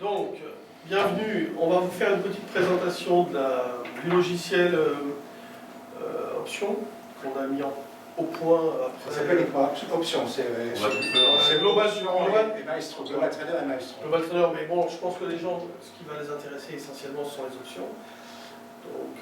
Donc, bienvenue. On va vous faire une petite présentation du logiciel Option qu'on a mis au point après. Ça s'appelle Option, c'est Global et Maestro, Global Trader et Maestro. Global Trader, mais bon, je pense que les gens, ce qui va les intéresser essentiellement, ce sont les options. Donc,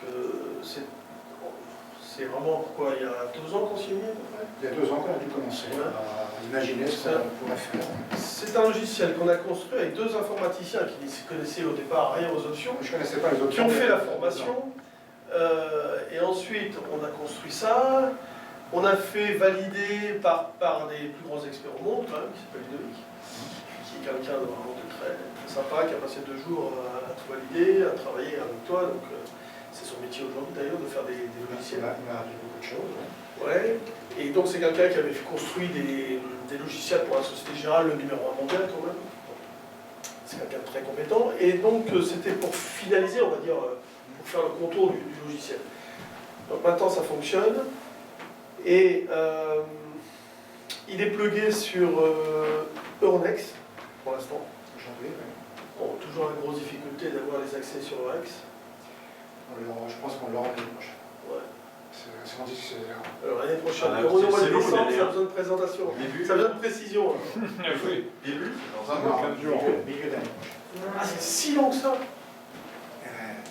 c'est vraiment pourquoi il y a 2 ans qu'on s'y est mis à peu près. Il y a 2 ans qu'on a dû commencer à imaginer ce qu'on pourrait faire. C'est un logiciel qu'on a construit avec 2 informaticiens qui ne connaissaient au départ rien aux options. Je ne connaissais pas les options. Qui ont fait la formation. Et ensuite, on a construit ça. On a fait valider par des plus grands experts au monde, quand même, qui s'appelle Ludovic, qui est quelqu'un de vraiment très sympa, qui a passé 2 jours à tout valider, à travailler avec toi. Donc, c'est son métier aujourd'hui d'ailleurs de faire des logiciels. Il m'a appris beaucoup de choses. Ouais. Et donc c'est quelqu'un qui avait construit des logiciels pour la Société Générale, le numéro 1 mondial quand même. C'est quelqu'un de très compétent. Et donc c'était pour finaliser, on va dire, pour faire le contour du logiciel. Donc maintenant ça fonctionne. Et il est plugué sur Euronext pour l'instant. Aujourd'hui, oui. Bon, toujours la grosse difficulté d'avoir les accès sur Euronext. Je pense qu'on l'aura l'année prochaine. Ouais. On dit que c'est... Alors l'année prochaine, Ah, au mois de c'est long, décembre, ça a l'année, besoin de présentation. Début. Ça a besoin de précision. Oui, début, dans un Non, mois, 15 jours. milieu d'année prochaine. Ah, c'est si long que ça.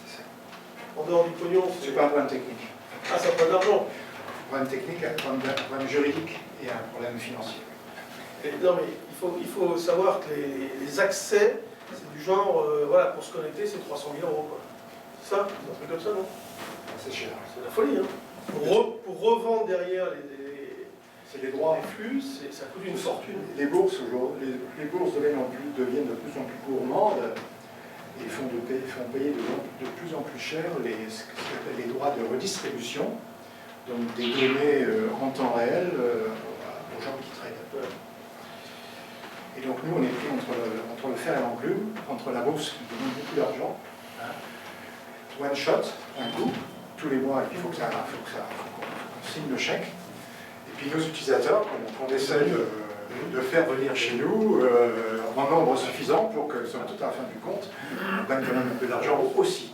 C'est En dehors du pognon, c'est pas un problème technique. Ah, ça prend de l'argent. Un problème technique, un problème juridique et un problème financier. Non, mais il faut savoir que les accès, c'est du genre, voilà, pour se connecter, c'est 300 000 €. Quoi. C'est ça? C'est un truc comme ça, non? C'est cher. C'est la folie, hein. Pour revendre derrière C'est les droits. les flux, ça coûte une fortune. Les bourses aujourd'hui, les bourses deviennent de plus en plus gourmandes et font payer de plus en plus cher ce qu'on appelle les droits de redistribution, donc des données en temps réel aux gens qui traitent. Et donc nous, on est pris entre le fer et l'enclume, entre la bourse qui demande beaucoup d'argent, one shot, un coup, tous les mois, il faut qu'on signe le chèque. Et puis nos utilisateurs, qu'on essaye de faire venir chez nous en nombre suffisant pour que, sur tout à la fin du compte, on gagne quand même un peu d'argent aussi.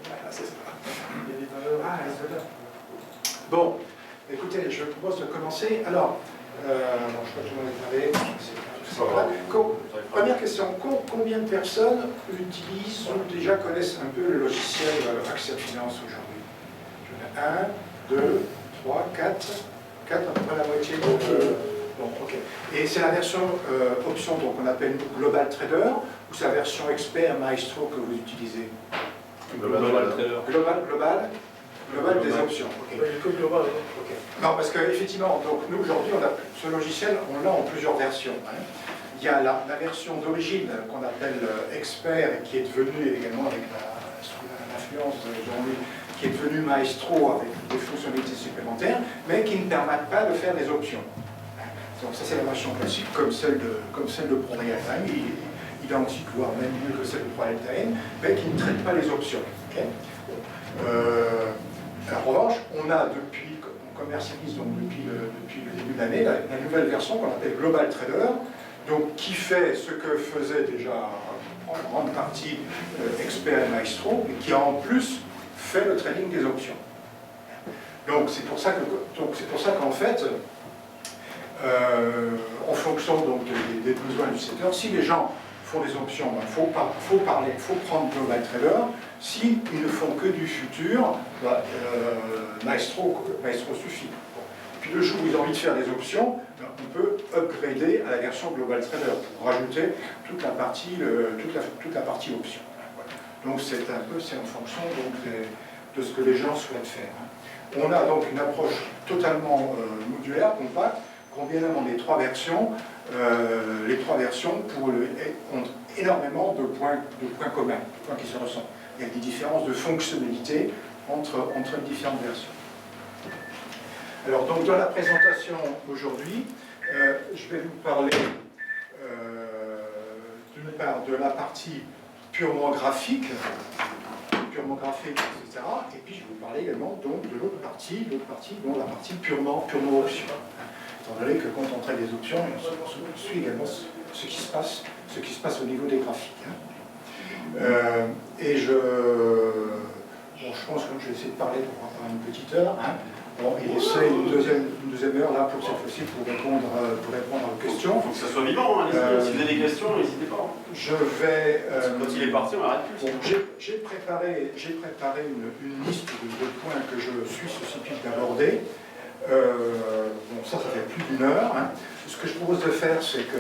Voilà, c'est ça. Il y a des valeurs. Ah, les valeurs. Bon, écoutez, je propose de commencer. Alors, je crois que tout le monde est arrivé. Première question, combien de personnes utilisent ou déjà connaissent un peu le logiciel Accès Finance aujourd'hui? 1, 2, 3, 4, à peu près la moitié. Bon, ok. Et c'est la version option donc on appelle Global Trader ou c'est la version expert Maestro que vous utilisez? Global Trader. Global des options. Il y a que global. Okay. Non, parce qu'effectivement, nous aujourd'hui, ce logiciel, on l'a en plusieurs versions. Hein. Il y a la version d'origine qu'on appelle Expert et qui est devenue également avec l'influence de Jean-Louis, qui est devenue Maestro avec des fonctionnalités supplémentaires, mais qui ne permettent pas de faire des options. Donc ça c'est la version classique, comme celle de ProRealTime, identique, voire même mieux que celle de ProRealTime, mais qui ne traite pas les options. Okay. En revanche, on commercialise donc depuis le début de l'année la nouvelle version qu'on appelle Global Trader, donc qui fait ce que faisait déjà en grande partie Expert et Maestro, et qui en plus fait le trading des options. Donc c'est pour ça qu'en fait, en fonction donc des besoins du secteur, si les gens font des options, il faut prendre Global Trader. S'ils ne font que du futur, Maestro suffit. Bon. Puis le jour où ils ont envie de faire des options, on peut upgrader à la version Global Trader pour rajouter toute la partie option. Voilà. Donc c'est en fonction donc, de ce que les gens souhaitent faire. On a donc une approche totalement modulaire, compacte, combinant les 3 versions. Les 3 versions ont énormément de points communs, de points qui se ressemblent. Il y a des différences de fonctionnalité entre les différentes versions. Alors, donc, dans la présentation aujourd'hui, je vais vous parler d'une part de la partie purement graphique, etc. Et puis, je vais vous parler également donc, de l'autre partie, dont la partie purement option. Étant donné que quand on traite des options, on suit également ce qui se passe ce qui se passe au niveau des graphiques. Hein. Et je pense que je vais essayer de parler pendant une petite heure. Hein. Bon, il essaie une deuxième heure là pour cette fois-ci pour répondre aux questions. Il faut que ça soit vivant, hein, si vous avez des questions, n'hésitez pas. Je vais. Quand il est parti, on arrête plus. Bon, j'ai préparé une liste de points que je suis susceptible d'aborder. Bon, ça fait plus d'1 heure. Hein. Ce que je propose de faire, c'est que,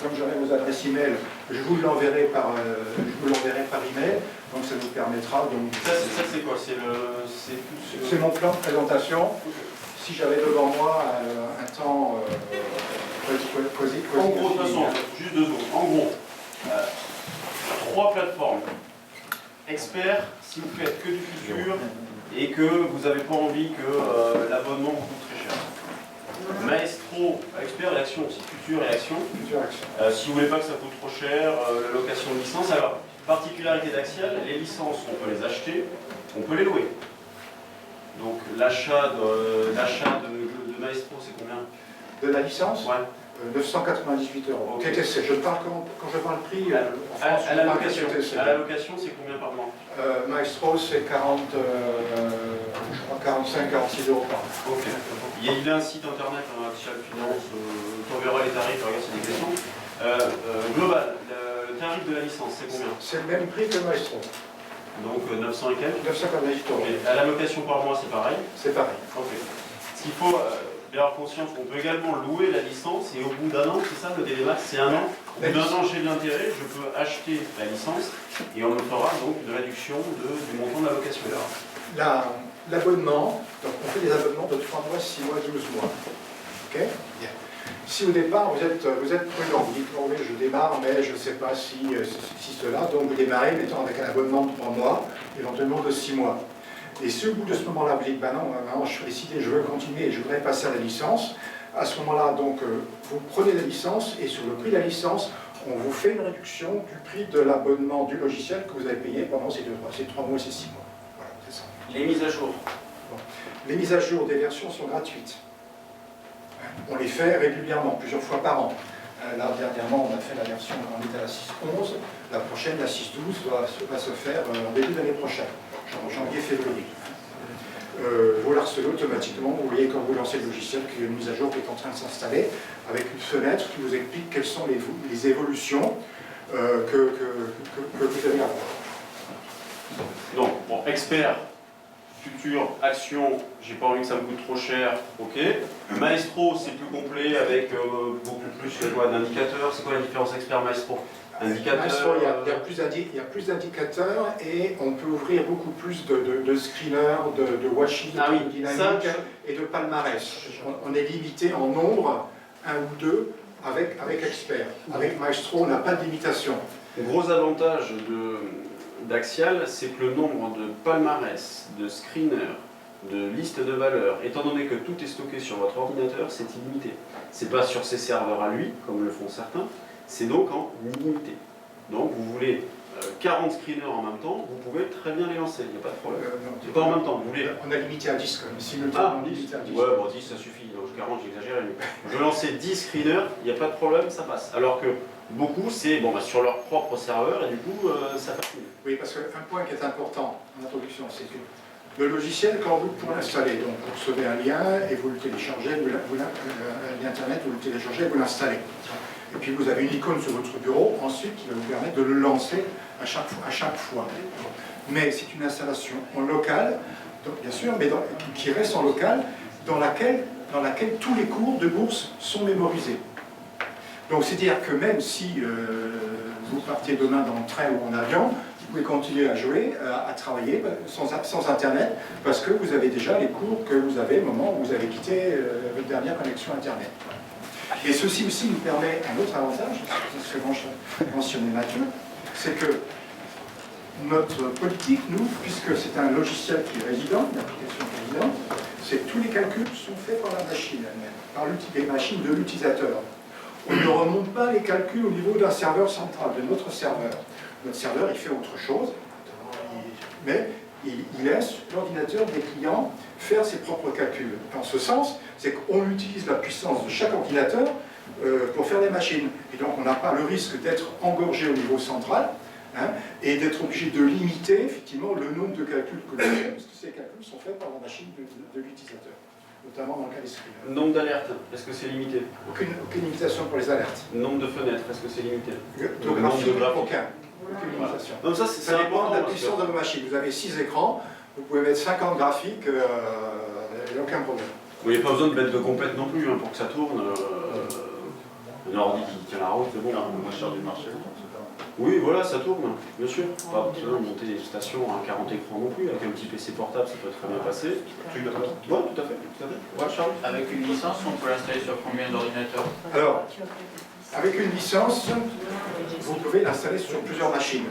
comme j'aurai vos adresses email, je vous l'enverrai par email. Donc ça nous permettra donc. Ça c'est quoi? C'est mon plan de présentation. Si j'avais devant moi un temps quasi. En gros, de toute façon, juste 2 secondes. En gros, 3 plateformes. Expert, si vous faites que du futur et que vous n'avez pas envie que l'abonnement vous coûte très cher. Maestro, expert et action aussi, futur et action. Si vous voulez pas que ça coûte trop cher, la location de licence. Alors, particularité d'Axial, les licences, on peut les acheter, on peut les louer. Donc l'achat de Maestro, c'est combien? De la licence? Ouais. 998 €. Okay. TTC, quand je parle prix, en France, à la location, c'est combien par mois? Maestro, c'est 45-46 € par mois. Ok. Il y a un site internet, Axial Finance, on verra les tarifs, regarde, c'est des questions. Global, le tarif de la licence, c'est combien? C'est le même prix que Maestro. Donc 900 et quelques? 998 €. Et à la location par mois, c'est pareil? C'est pareil. Ok. Ce qu'il faut bien avoir conscience qu'on peut également louer la licence et au bout d'1 an, c'est ça le délai max, c'est 1 an. Au bout d'1 an, j'ai de l'intérêt, je peux acheter la licence et on me fera donc une réduction du montant de la location. L'abonnement, donc on fait des abonnements de 3 mois, 6 mois, 12 mois. Ok? Bien. Si au départ vous êtes prudent, vous dites oh, oui, je démarre, mais je ne sais pas si cela, donc vous démarrez mettant avec un abonnement de 3 mois, éventuellement de 6 mois. Et si au bout de ce moment-là, vous dites bah non, maintenant je suis décidé, je veux continuer et je voudrais passer à la licence, à ce moment-là, donc vous prenez la licence et sur le prix de la licence, on vous fait une réduction du prix de l'abonnement du logiciel que vous avez payé pendant ces 3 mois et ces 6 mois. Voilà, c'est ça. Les mises à jour. Bon. Les mises à jour des versions sont gratuites. On les fait régulièrement, plusieurs fois par an. Là, dernièrement, on a fait la version, on est à la 6.11. La prochaine, la 6.12, va se faire en début d'année prochaine, en janvier-février. Vous la recevez automatiquement, vous voyez quand vous lancez le logiciel qu'il y a une mise à jour qui est en train de s'installer, avec une fenêtre qui vous explique quelles sont les évolutions que vous allez avoir. Donc, bon, expert. Futur, action, j'ai pas envie que ça me coûte trop cher, ok. Maestro, c'est plus complet avec beaucoup plus d'indicateurs. C'est quoi la différence expert Maestro? Indicateurs. Maestro, il y a plus d'indicateurs et on peut ouvrir beaucoup plus de screeners, de watching, de dynamique et de palmarès. On est limité en nombre, 1 ou 2, avec expert. Avec Maestro, on n'a pas de limitation. Le gros avantage d'Axial, c'est que le nombre de palmarès, de screeners, de listes de valeurs, étant donné que tout est stocké sur votre ordinateur, c'est illimité. C'est pas sur ses serveurs à lui, comme le font certains, c'est donc en illimité. Donc vous voulez 40 screeners en même temps, vous pouvez très bien les lancer, il n'y a pas de problème. C'est pas en même temps, vous voulez... On a limité à 10 comme simultanément. Ah, 10. Ouais, bon 10 ça suffit, donc 40 j'exagère. Je vais lancer 10 screeners, il n'y a pas de problème, ça passe. Alors que beaucoup, c'est sur leur propre serveur et du coup, ça passe mieux. Oui, parce qu'un point qui est important en introduction, c'est que le logiciel, quand vous pour l'installer, donc vous recevez un lien et vous le téléchargez, l'internet, vous le téléchargez et vous l'installez. Et puis vous avez une icône sur votre bureau, ensuite qui va vous permettre de le lancer à chaque fois. Mais c'est une installation en local, donc, bien sûr, mais qui reste en local, dans laquelle tous les cours de bourse sont mémorisés. Donc c'est-à-dire que même si vous partiez demain dans le train ou en avion, vous pouvez continuer à jouer, à travailler sans Internet, parce que vous avez déjà les cours que vous avez au moment où vous avez quitté votre dernière connexion Internet. Et ceci aussi nous permet un autre avantage, ce que mentionnait Mathieu, c'est que notre politique, nous, puisque c'est un logiciel qui est résident, une application résidente, c'est que tous les calculs sont faits par la machine elle-même, par les machines de l'utilisateur. On ne remonte pas les calculs au niveau d'un serveur central, de notre serveur. Notre serveur, il fait autre chose, mais il laisse l'ordinateur des clients faire ses propres calculs. En ce sens, c'est qu'on utilise la puissance de chaque ordinateur, pour faire des machines. Et donc on n'a pas le risque d'être engorgé au niveau central, hein, et d'être obligé de limiter effectivement le nombre de calculs que l'on fait, parce que ces calculs sont faits par la machine de l'utilisateur, notamment dans le cas des screeners. Nombre d'alertes, est-ce que c'est limité? Aucune limitation pour les alertes. Nombre de fenêtres, est-ce que c'est limité? De graphique, aucune limitation. Donc ça Ça dépend de la puissance de vos machines. Vous avez 6 écrans, vous pouvez mettre 50 graphiques, il n'y a aucun problème. Il n'y a pas besoin de mettre de complète non plus hein, pour que ça tourne. Un ordi qui tient la route, c'est bon. Moins cher du marché. Oui, voilà, ça tourne, bien sûr. Pas besoin de monter des stations à 40 écrans non plus. Avec un petit PC portable, ça peut très bien passer. Oui, tout à fait. Ouais, Charles. Avec une licence, on peut l'installer sur combien d'ordinateurs? Alors, avec une licence, vous pouvez l'installer sur plusieurs machines.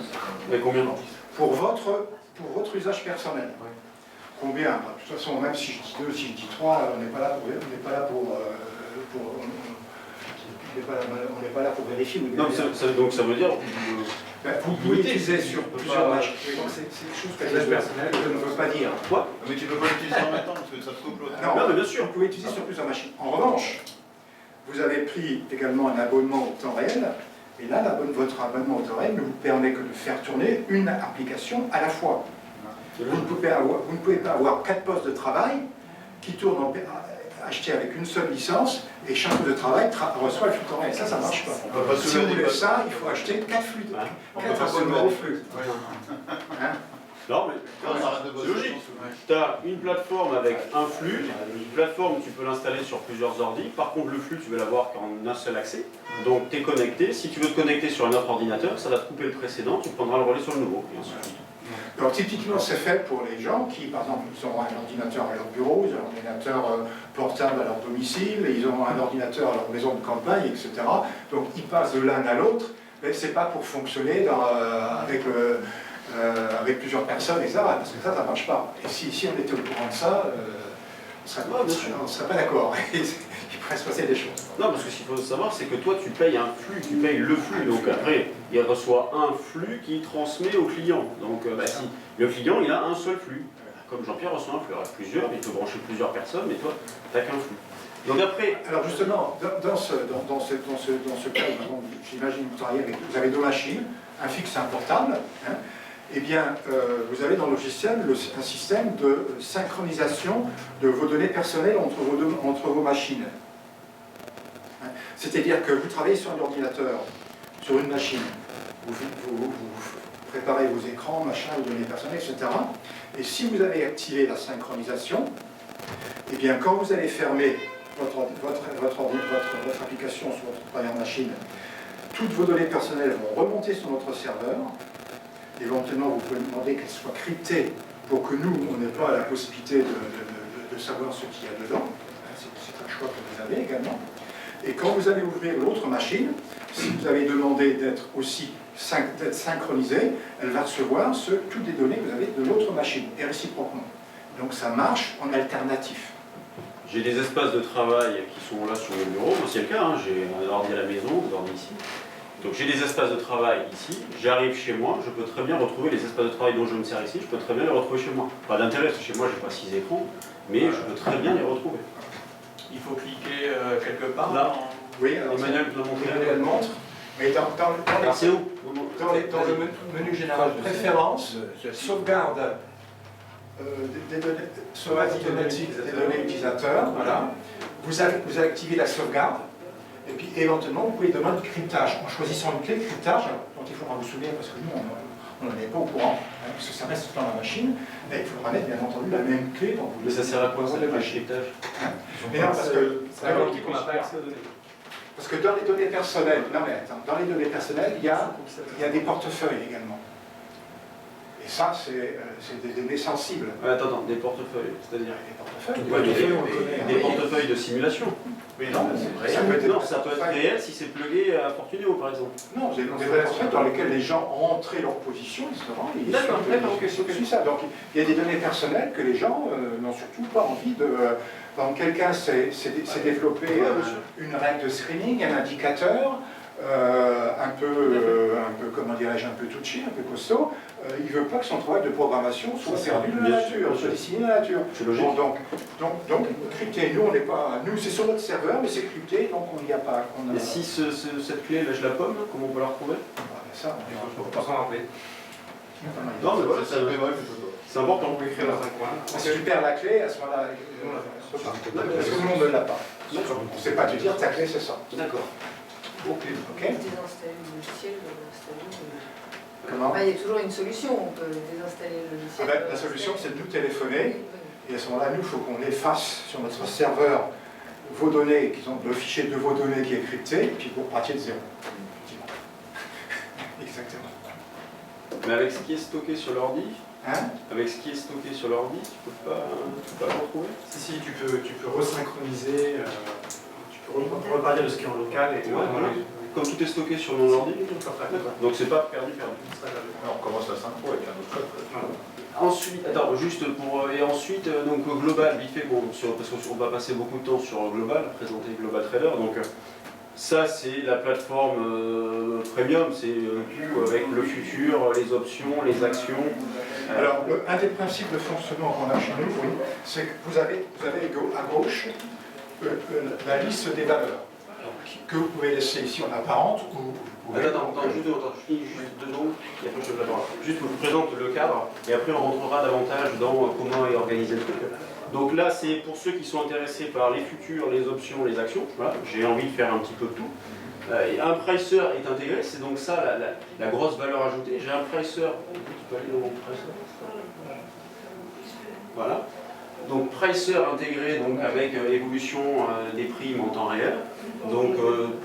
Mais combien? Pour votre usage personnel. Combien? De toute façon, même si je dis 2, si je dis 3, on n'est pas là pour vérifier. Non, donc ça veut dire... Vous pouvez utiliser sur plusieurs machines. Donc c'est des choses que je ne veux pas dire. Quoi? Mais tu peux pas l'utiliser en même temps parce que ça te coupe l'autre. Non, mais bien sûr. vous pouvez utiliser sur plusieurs machines. En revanche, vous avez pris également un abonnement au temps réel, et là, votre abonnement au temps réel ne vous permet que de faire tourner une application à la fois. Vous ne pouvez pas avoir 4 postes de travail qui tournent achetés avec une seule licence et chaque poste de travail reçoit le flux temps réel. Ça ne marche pas. Si vous voulez ça, il faut acheter 4 flux. 4 abonnements au flux. Hein? Non, mais c'est logique. Tu as une plateforme avec un flux. Une plateforme, tu peux l'installer sur plusieurs ordi. Par contre, le flux, tu veux l'avoir qu'en un seul accès. Donc, tu es connecté. Si tu veux te connecter sur un autre ordinateur, ça va te couper le précédent. Tu prendras le relais sur le nouveau. Et ainsi de suite. Alors, typiquement, c'est fait pour les gens qui, par exemple, ils ont un ordinateur à leur bureau, ils ont un ordinateur portable à leur domicile, ils ont un ordinateur à leur maison de campagne, etc. Donc, ils passent de l'un à l'autre, mais ce n'est pas pour fonctionner avec plusieurs personnes, etc. Parce que ça ne marche pas. Et si on était au courant de ça, on ne serait pas d'accord. Il pourrait se passer des choses. Non, parce que ce qu'il faut savoir, c'est que toi, tu payes un flux, tu payes le flux. Donc après, il reçoit un flux qui transmet au client. Donc si le client, il a un seul flux. Comme Jean-Pierre reçoit un flux, il y aura plusieurs, il peut brancher plusieurs personnes, mais toi, tu n'as qu'un flux. Donc après... Alors justement, dans ce cas, j'imagine que vous avez 2 machines, un fixe et un portable. Hein, eh bien, vous avez dans le logiciel un système de synchronisation de vos données personnelles entre vos machines. C'est-à-dire que vous travaillez sur un ordinateur, sur une machine, vous préparez vos écrans, machin, vos données personnelles, etc. Et si vous avez activé la synchronisation, eh bien, quand vous allez fermer votre application sur votre première machine, toutes vos données personnelles vont remonter sur notre serveur. Éventuellement, vous pouvez demander qu'elles soient cryptées pour que nous, on n'ait pas la possibilité de savoir ce qu'il y a dedans. C'est un choix que vous avez également. Et quand vous allez ouvrir l'autre machine, si vous avez demandé d'être synchronisé, elle va recevoir toutes les données que vous avez de l'autre machine, et réciproquement. Donc ça marche en alternatif. J'ai des espaces de travail qui sont là sur le bureau, moi c'est le cas, hein. J'ai un ordi à la maison, un ordi ici. Donc j'ai des espaces de travail ici, j'arrive chez moi, je peux très bien retrouver les espaces de travail dont je me sers ici, je peux très bien les retrouver chez moi. Pas d'intérêt, parce que chez moi j'ai pas 6 écrans, mais je peux très bien les retrouver. Il faut cliquer quelque part. Là, oui, alors Emmanuel peut montrer. Emmanuel montre. Mais dans le menu général de préférences, sauvegarde des données utilisateurs, voilà. Vous activez la sauvegarde, et puis éventuellement vous pouvez demander le cryptage en choisissant une clé de cryptage dont il faudra vous souvenir parce que nous on n'en est pas au courant, hein, parce que ça reste dans la machine, et il faudra mettre bien entendu la même clé dont vous Mais ça sert à quoi ça, le cryptage? Mais non, parce que c'est la qu'on n'a pas accès aux données. Parce que dans les données personnelles, dans les données personnelles, il y a des portefeuilles également. Et ça, c'est des données sensibles. Attends, des portefeuilles, c'est-à-dire des portefeuilles de simulation. Oui, non, ça peut être, ça peut être réel si c'est plugué à Fortuneo, par exemple. Non, c'est des portefeuilles dans lesquels les gens ont entré leur position, etc. D'accord, c'est ça. Donc, il y a des données personnelles que les gens n'ont surtout pas envie de... Donc, quelqu'un s'est développé une règle de screening, un indicateur, comment dirais-je, un peu tout Petrucci, un peu costaud, il ne veut pas que son travail de programmation soit perdu de la Bien nature, sûr. soit dessiné de la nature. C'est logique. Bon, donc, crypté, nous, on n'est pas. Nous, c'est sur notre serveur, mais c'est crypté, donc il n'y a pas. Et si cette clé, là, je la pomme, comment on peut la retrouver? Ça, On peut pas s'en rappeler. Non, mais voilà, Ça me fait vrai, plutôt. c'est important. On peut écrire dans un coin. Si tu perds la clé, à ce moment-là, parce que tout le monde ne l'a pas. On ne sait pas te dire ta clé, c'est ça. D'accord. Ok. Ok. Désinstaller le logiciel, l'installer. Comment Il y a toujours une solution, on peut désinstaller le logiciel. La solution, c'est de nous téléphoner. Et à ce moment-là, nous, il faut qu'on efface sur notre serveur vos données, qui sont le fichier de vos données qui est crypté, et puis vous partiez de zéro. Effectivement. Exactement. Mais avec ce qui est stocké sur l'ordi, Hein? avec ce qui est stocké sur l'ordi, tu peux pas le retrouver? Si, tu peux resynchroniser, tu peux reparler de ce qui est en local et Ouais, voilà. Comme tout est stocké sur mon ordi, donc c'est pas perdu. Alors, on commence la synchro avec un autre code. Ensuite, attends, juste pour. Et ensuite, donc Global, vite fait, bon, parce qu'on va passer beaucoup de temps sur Global, présenter Global Trader. Donc, ça, c'est la plateforme premium, c'est tout avec le futur, les options, les actions. Alors, un des principes de fonctionnement qu'on a chez nous, oui, c'est que vous avez à gauche la liste des valeurs que vous pouvez laisser ici en apparente ou vous pouvez... Attends, je finis juste 2 secondes, et après je te la parole. Juste, je vous présente le cadre, et après on rentrera davantage dans comment est organisé le truc. Donc là, c'est pour ceux qui sont intéressés par les futurs, les options, les actions. Voilà, j'ai envie de faire un petit peu de tout. Et un pricer est intégré, c'est donc ça la grosse valeur ajoutée. J'ai un pricer, tu peux aller dans mon pricer. Voilà. Donc pricer intégré donc, avec évolution des primes en temps réel. Donc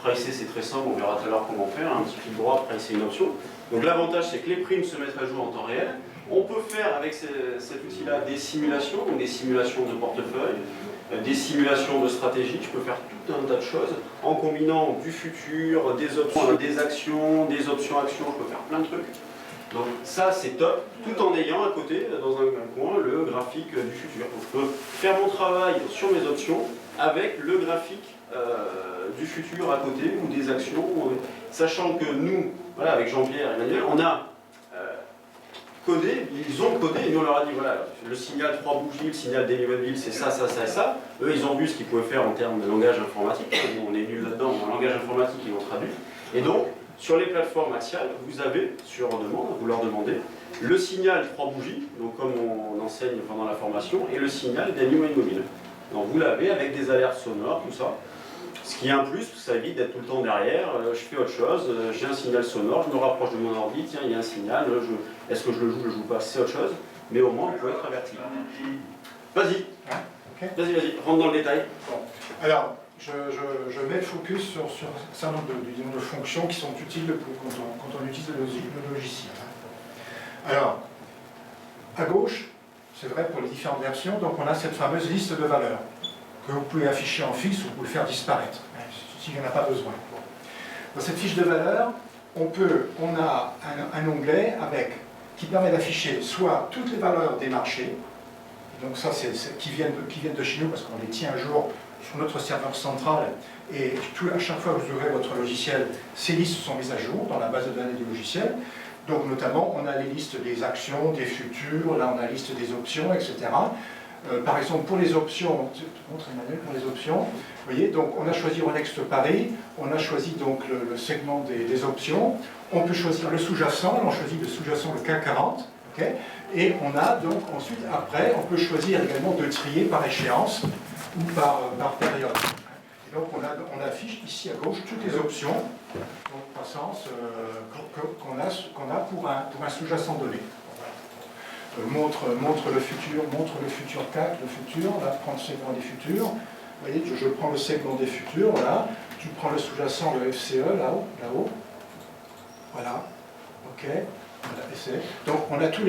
pricer c'est très simple, on verra tout à l'heure comment faire, un petit clic droit, pricer une option. Donc l'avantage c'est que les primes se mettent à jour en temps réel. On peut faire avec cet outil-là des simulations, donc des simulations de portefeuille, des simulations de stratégie. Je peux faire tout un tas de choses en combinant du futur, des options, des actions, des options actions, je peux faire plein de trucs. Donc ça c'est top, tout en ayant à côté, dans un coin, le graphique du futur. Donc je peux faire mon travail sur mes options avec le graphique du futur à côté ou des actions, sachant que nous, voilà, avec Jean-Pierre et Emmanuel, on a codé, ils ont codé, et nous on leur a dit voilà, le signal 3 bougies, le signal daily webbill, c'est ça, ça, ça et ça. Eux ils ont vu ce qu'ils pouvaient faire en termes de langage informatique, nous on est nuls là-dedans, en langage informatique ils l'ont traduit. Et donc, sur les plateformes axiales, vous avez, sur demande, vous leur demandez, le signal 3 bougies, donc comme on enseigne pendant la formation, et le signal daily mobile. Donc vous l'avez avec des alertes sonores, tout ça. Ce qui est un plus, ça évite d'être tout le temps derrière, je fais autre chose, j'ai un signal sonore, je me rapproche de mon ordi, tiens, il y a un signal, est-ce que je le joue pas, c'est autre chose, mais au moins, vous pouvez être averti. Vas-y, Okay. vas-y, rentre dans le détail. Bon. Alors, je mets le focus sur un certain nombre de fonctions qui sont utiles quand on utilise le logiciel. Alors, à gauche, c'est vrai pour les différentes versions, donc on a cette fameuse liste de valeurs que vous pouvez afficher en fixe ou vous pouvez faire disparaître, s'il n'y en a pas besoin. Dans cette fiche de valeurs, on a un onglet qui permet d'afficher soit toutes les valeurs des marchés, donc ça c'est qui viennent de chez nous parce qu'on les tient à jour sur notre serveur central et à chaque fois que vous ouvrez votre logiciel, ces listes sont mises à jour dans la base de données du logiciel. Donc notamment, on a les listes des actions, des futurs, là on a la liste des options, etc. Par exemple, pour les options, montre Emmanuel, pour les options, vous voyez, donc on a choisi Euronext Paris, on a choisi donc le segment des options, on peut choisir le sous-jacent, on choisit le sous-jacent le CAC 40, okay, et on a donc ensuite, après, on peut choisir également de trier par échéance ou par période. Et donc on affiche ici à gauche toutes les options, donc croissance, qu'on a pour un sous-jacent donné. Montre le futur CAC, le futur, là, prends le segment des futurs. Vous voyez, je prends le segment des futurs, voilà. Tu prends le sous-jacent, le FCE, là-haut. Voilà, ok. Voilà, donc on a tous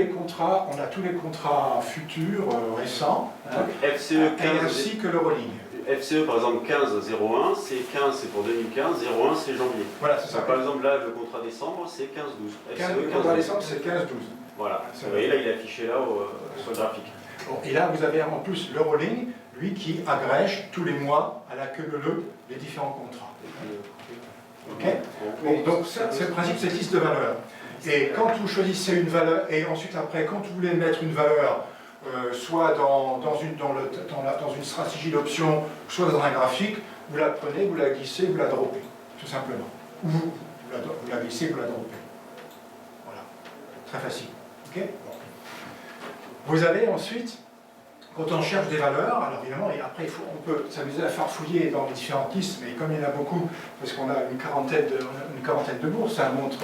les contrats futurs récents, hein, FCE 15, et ainsi que le rolling. FCE par exemple 15-01, c'est 15 c'est pour 2015, 01 c'est janvier. Voilà, c'est ça. Par exemple là, le contrat décembre c'est 15-12. Le contrat décembre c'est 15-12. Voilà, vous voyez là il est affiché là sur le graphique. Bon, et là vous avez en plus le rolling, lui qui agrège tous les mois à la queue leu les différents contrats. Ok. Bon, donc c'est le principe de cette liste de valeurs. Et quand vous choisissez une valeur, et ensuite après, quand vous voulez mettre une valeur, soit dans une stratégie d'option, soit dans un graphique, vous la prenez, vous la glissez, vous la droppez, tout simplement. Ou vous la glissez, vous la droppez. Voilà. Très facile. Ok. Bon. Vous avez ensuite, quand on cherche des valeurs, alors évidemment, et après on peut s'amuser à farfouiller dans les différentes listes, mais comme il y en a beaucoup, parce qu'on a une quarantaine de bourses, ça montre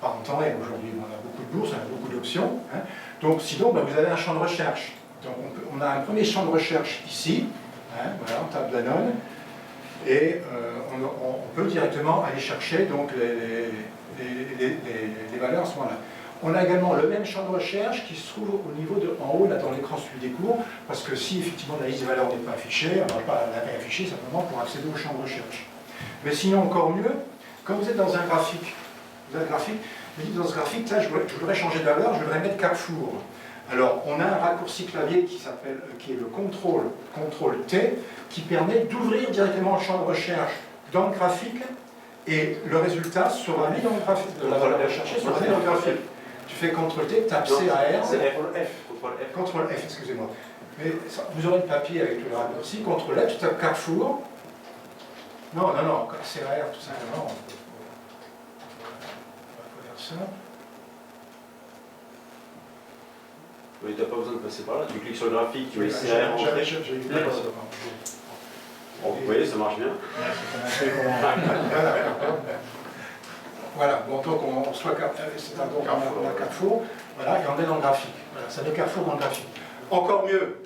pas en temps réel aujourd'hui, on a beaucoup de bourses, on a beaucoup d'options. Hein. Donc sinon, ben, vous avez un champ de recherche. Donc on a un premier champ de recherche ici, hein, voilà, on tape Danone, et on peut directement aller chercher donc, les valeurs à ce moment-là. On a également le même champ de recherche qui se trouve au niveau en haut, là, dans l'écran suivi des cours, parce que si effectivement la liste des valeurs n'est pas affichée, on ne va pas la réafficher simplement pour accéder au champ de recherche. Mais sinon, encore mieux, quand vous êtes dans un graphique, vous avez un graphique, vous dites dans ce graphique, là, je voudrais changer de valeur, je voudrais mettre Carrefour. Alors, on a un raccourci clavier qui est le contrôle T, qui permet d'ouvrir directement le champ de recherche dans le graphique, et le résultat sera mis dans le graphique. La valeur recherchée sera mis dans le graphique. Tu fais CTRL T, tape CAR. C'est F. CTRL F, excusez-moi. Mais ça, vous aurez le papier avec le raccourci. CTRL F, tu tapes Carrefour. Non, CAR, tout simplement. On va faire ça. Oui, tu n'as pas besoin de passer par là. Tu cliques sur le graphique, tu mets CR entrée. Bon, vous voyez, ça marche bien. Voilà, bon, donc on soit c'est un bon Carrefour, voilà, et on est dans le graphique. Voilà, ça met Carrefour dans le graphique. Encore mieux,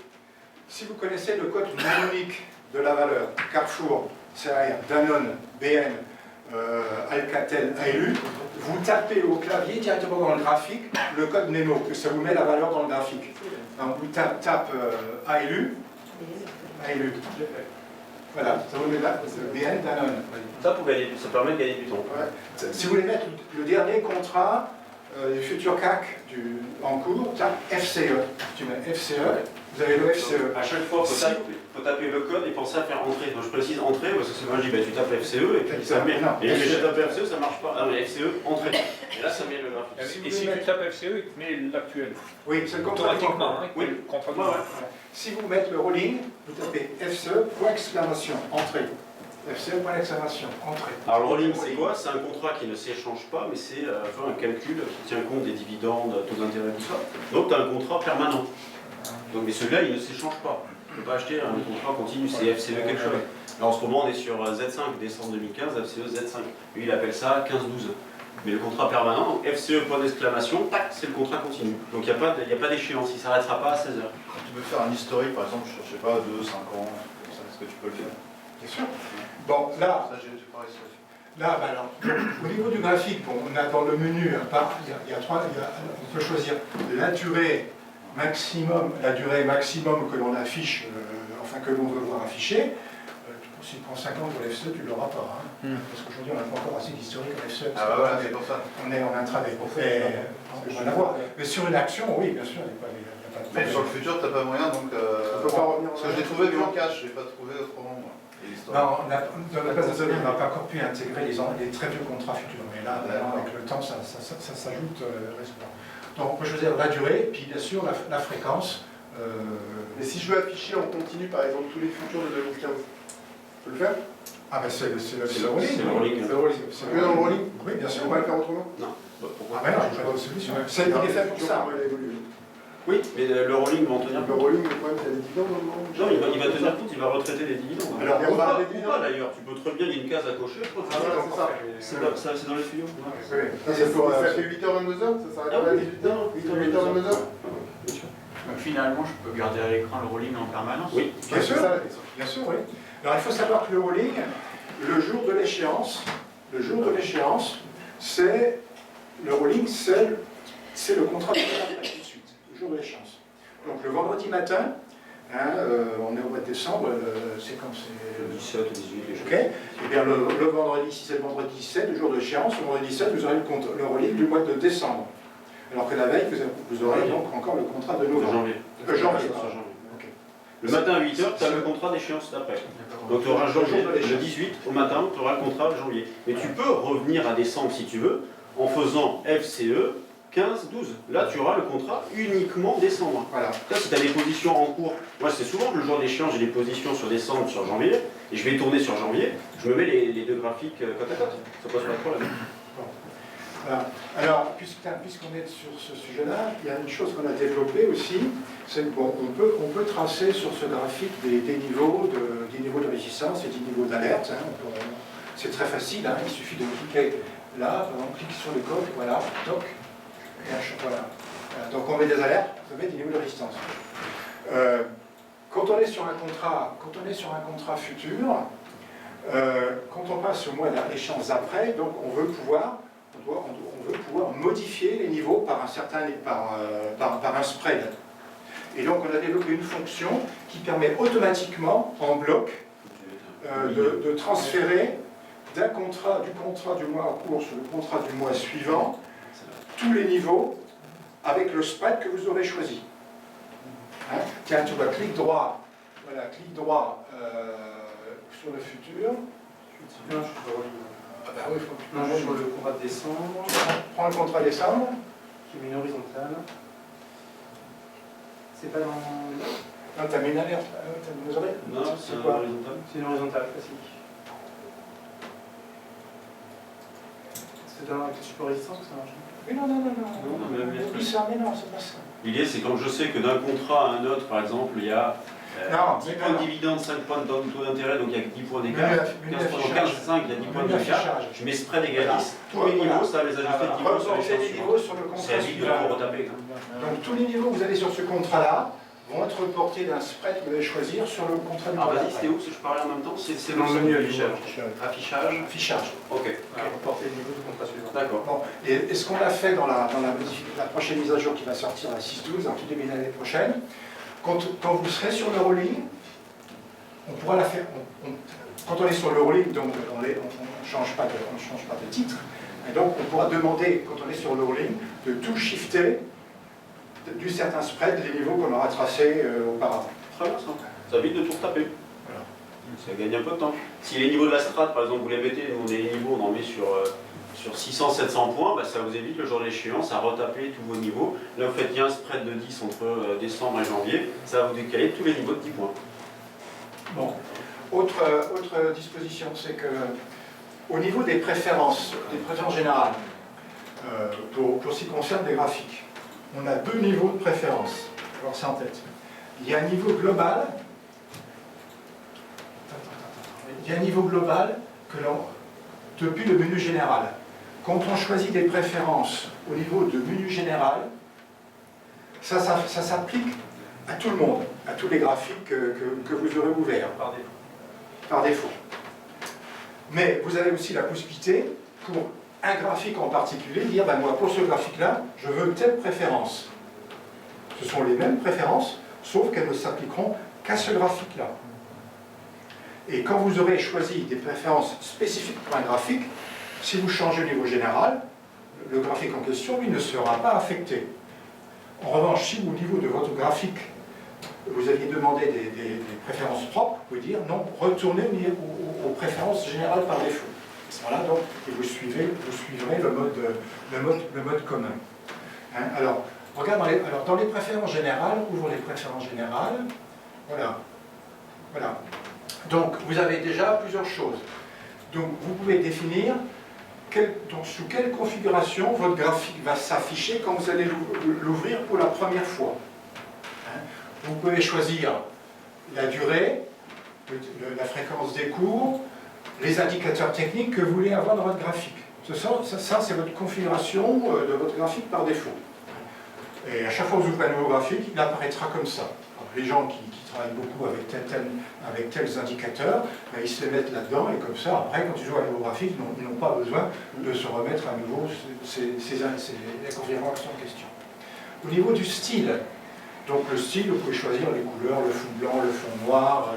si vous connaissez le code mnémonique de la valeur, Carrefour, CAR, Danone, BN, Alcatel, ALU, vous tapez au clavier directement dans le graphique le code mnémo, que ça vous met la valeur dans le graphique. Donc vous tapez ALU. Voilà, ça vous met là, BN, Danone. Ça, ça permet de gagner du temps. Ouais. Si vous voulez mettre le dernier contrat du futur CAC en cours, tape FCE. Tu mets FCE, vous avez le FCE. À chaque fois, il faut taper le code et penser à faire entrée. Donc je précise entrée parce que c'est moi je dis tu tapes FCE et puis ça met. Et si je tape FCE, ça ne marche pas. Ah mais FCE, entrée. Et là ça met le graphique. Et si tu tapes FCE, il te met l'actuel. Oui, c'est le contrat. Automatiquement. Oui, Si vous mettez le rolling, vous tapez FCE, point exclamation, entrée. FCE, point d'exclamation, entrée. Alors le rolling, c'est quoi? C'est un contrat qui ne s'échange pas, mais c'est un calcul qui tient compte des dividendes, taux d'intérêt, tout ça. Donc tu as un contrat permanent. Donc, mais celui-là, il ne s'échange pas. On ne peut pas acheter un contrat continu, c'est FCE quelque chose. Là, en ce moment, on est sur Z5, décembre 2015, FCE Z5. Lui, il appelle ça 15-12. Mais le contrat permanent, donc FCE, point d'exclamation, tac, c'est le contrat continu. Donc il n'y a pas d'échéance, il ne s'arrêtera pas à 16 heures. Tu peux faire un historique, par exemple, je sais pas, 2, 5 ans, est-ce que tu peux le faire? Bien sûr. Bon, là, Ça, j'ai pareil, ça. là bah alors, au niveau du graphique, bon, on a dans le menu, on peut choisir la durée maximum que l'on affiche, enfin que l'on veut voir afficher. Si tu prends 5 ans pour l'FCE, tu ne l'auras pas. Hein, parce qu'aujourd'hui, on n'a pas encore assez d'historique à l'FCE. Ah bah voilà, c'est pour ça. On est en intraday. On va l'avoir. Mais sur une action, oui, bien sûr, il n'y a pas de Mais sur le futur, tu n'as pas moyen, donc. On peut pas revenir. Parce que je l'ai trouvé vu en cash, je l'ai pas trouvé autrement. Moi. Non, dans la base de données, on n'a pas encore pu intégrer les très vieux contrats futurs. Mais là, avec le temps, ça s'ajoute. Donc, on peut choisir la durée, puis bien sûr la fréquence. Mais si je veux afficher en continu, par exemple, tous les futurs de 2015, je peux le faire? Ah ben c'est le rolling. C'est le rolling. C'est le rolling. C'est Que dans le rolling? Oui, bien sûr. On va le faire autrement? Non. Pourquoi? Ah ben non, je n'ai pas de solution. Il est fait pour ça. Il a évolué. Oui, mais le rolling va en tenir Le compte. rolling, le problème, c'est les dividendes normalement. Non, il va tenir compte, il va retraiter les dividendes. Alors, ou on va pas, les ou pas d'ailleurs, tu peux très bien, il y a une case à cocher, Ah voilà, c'est ça. c'est dans les tuyaux. Ça fait 8h22h, ça s'arrête Ah pas à oui, 18h? 8h22h? Donc finalement, je peux garder à l'écran le rolling en permanence? Oui. Bien sûr, C'est ça la question. bien sûr, oui. Alors il faut savoir que le rolling, le jour de l'échéance, c'est le rolling, c'est le contrat de tout de suite, le jour de l'échéance. Donc le vendredi matin, hein, on est au mois de décembre, c'est comme c'est. 17, 18, les choses. Ok. Et bien le vendredi, si c'est le vendredi 17, le jour de l'échéance, le vendredi 17, vous aurez le rolling du mois de décembre. Alors que la veille, vous aurez donc encore le contrat de novembre. Janvier. Janvier. Ok. Le matin à 8h, tu as le contrat d'échéance d'après. Donc tu auras janvier. Le 18, au matin, tu auras le contrat de janvier. Mais tu peux revenir à décembre si tu veux, en faisant FCE 15, 12. Là, tu auras le contrat uniquement décembre. Voilà. Là, si tu as des positions en cours, moi c'est souvent que le jour d'échéance, j'ai des positions sur décembre, sur janvier, et je vais tourner sur janvier, je me mets les deux graphiques côte à côte. Ça pose pas de problème. Voilà. Alors, puisqu'on est sur ce sujet-là, il y a une chose qu'on a développée aussi, c'est qu'on peut tracer sur ce graphique des niveaux de résistance et des niveaux d'alerte. C'est très facile, hein, il suffit de cliquer là, on clique sur le code, voilà, toc, et voilà. Donc on met des alertes, on met des niveaux de résistance. Quand on est sur un contrat futur, quand on passe au mois d'échéance après, donc on veut pouvoir modifier les niveaux par un spread. Et donc on a développé une fonction qui permet automatiquement, en bloc, de transférer du contrat du mois en cours sur le contrat du mois suivant, tous les niveaux avec le spread que vous aurez choisi. Hein? Tiens, tu vois, clic droit, voilà, clic droit sur le futur. Ah bah oui, faut que tu Non, sur le contrat de décembre, prends le contrat décembre. qui met une horizontale. C'est pas dans... Non, t'as mis une alerte. Vous aurez Non, c'est quoi? C'est une horizontale classique. C'est dans avec le support résistance que ça marche. Oui, non. Oui, ça, mais non, c'est pas ça. L'idée, c'est quand je sais que d'un contrat à un autre, par exemple, il y a 10 points de dividende, 5 points de taux d'intérêt, donc il y a 10 points d'écart. 15 points, 15, 5, il y a 10 points d'écart. Je mets spread égaliste, tous les niveaux, ça va les ajuster de 10 points sur les niveaux sur le contrat. C'est à vite de tout retaper. Donc tous les niveaux que vous avez sur ce contrat-là vont être reportés d'un spread que vous allez choisir sur le contrat du Alors mois vas-y, c'était où si je parlais en même temps? C'est dans le menu affichage. Affichage. Fichage. Ok. Reporter le niveau du contrat suivant. D'accord. Bon, et ce qu'on a fait dans la prochaine mise à jour qui va sortir à 6.12, en tout début de l'année prochaine, quand vous serez sur le rolling, on pourra la faire. Quand on est sur le rolling, donc on ne change pas de titre, et donc on pourra demander, quand on est sur le rolling, de tout shifter du certain spread les niveaux qu'on aura tracés auparavant. Très bien ça. Ça évite de tout retaper. Voilà. Ça gagne un peu de temps. Si les niveaux de la strat, par exemple, vous les mettez, nous on a les niveaux, on en met sur 600-700 points, bah, ça vous évite le jour d'échéance à retaper tous vos niveaux. Là vous faites bien un spread de 10 entre décembre et janvier, ça va vous décaler tous les niveaux de 10 points. Bon. Autre disposition, c'est que au niveau des préférences générales, pour ce qui concerne les graphiques, on a deux niveaux de préférence. Alors c'est en tête. Il y a un niveau global. Il y a un niveau global depuis le menu général. Quand on choisit des préférences au niveau de menu général, ça s'applique à tout le monde, à tous les graphiques que vous aurez ouverts par défaut. Mais vous avez aussi la possibilité, pour un graphique en particulier, de dire ben moi pour ce graphique-là, je veux telle préférence. Ce sont les mêmes préférences, sauf qu'elles ne s'appliqueront qu'à ce graphique-là. Et quand vous aurez choisi des préférences spécifiques pour un graphique, si vous changez le niveau général, le graphique en question, lui, ne sera pas affecté. En revanche, si au niveau de votre graphique, vous aviez demandé des préférences propres, vous pouvez dire non, retournez aux préférences générales par défaut. Voilà, donc, et vous suivrez le mode commun. Hein, alors, regarde dans les préférences générales, ouvrons les préférences générales. Voilà. Donc, vous avez déjà plusieurs choses. Donc, vous pouvez définir sous quelle configuration votre graphique va s'afficher quand vous allez l'ouvrir pour la première fois. Hein, vous pouvez choisir la durée, la fréquence des cours, les indicateurs techniques que vous voulez avoir dans votre graphique. Ça c'est votre configuration de votre graphique par défaut. Et à chaque fois que vous ouvrez un nouveau graphique, il apparaîtra comme ça. Alors, les gens qui travaillent beaucoup avec tels indicateurs, ben, ils se les mettent là-dedans et comme ça, après, quand ils ouvrent un nouveau graphique, ils n'ont pas besoin de se remettre à nouveau les configurations en question. Au niveau du style, donc le style, vous pouvez choisir les couleurs, le fond blanc, le fond noir,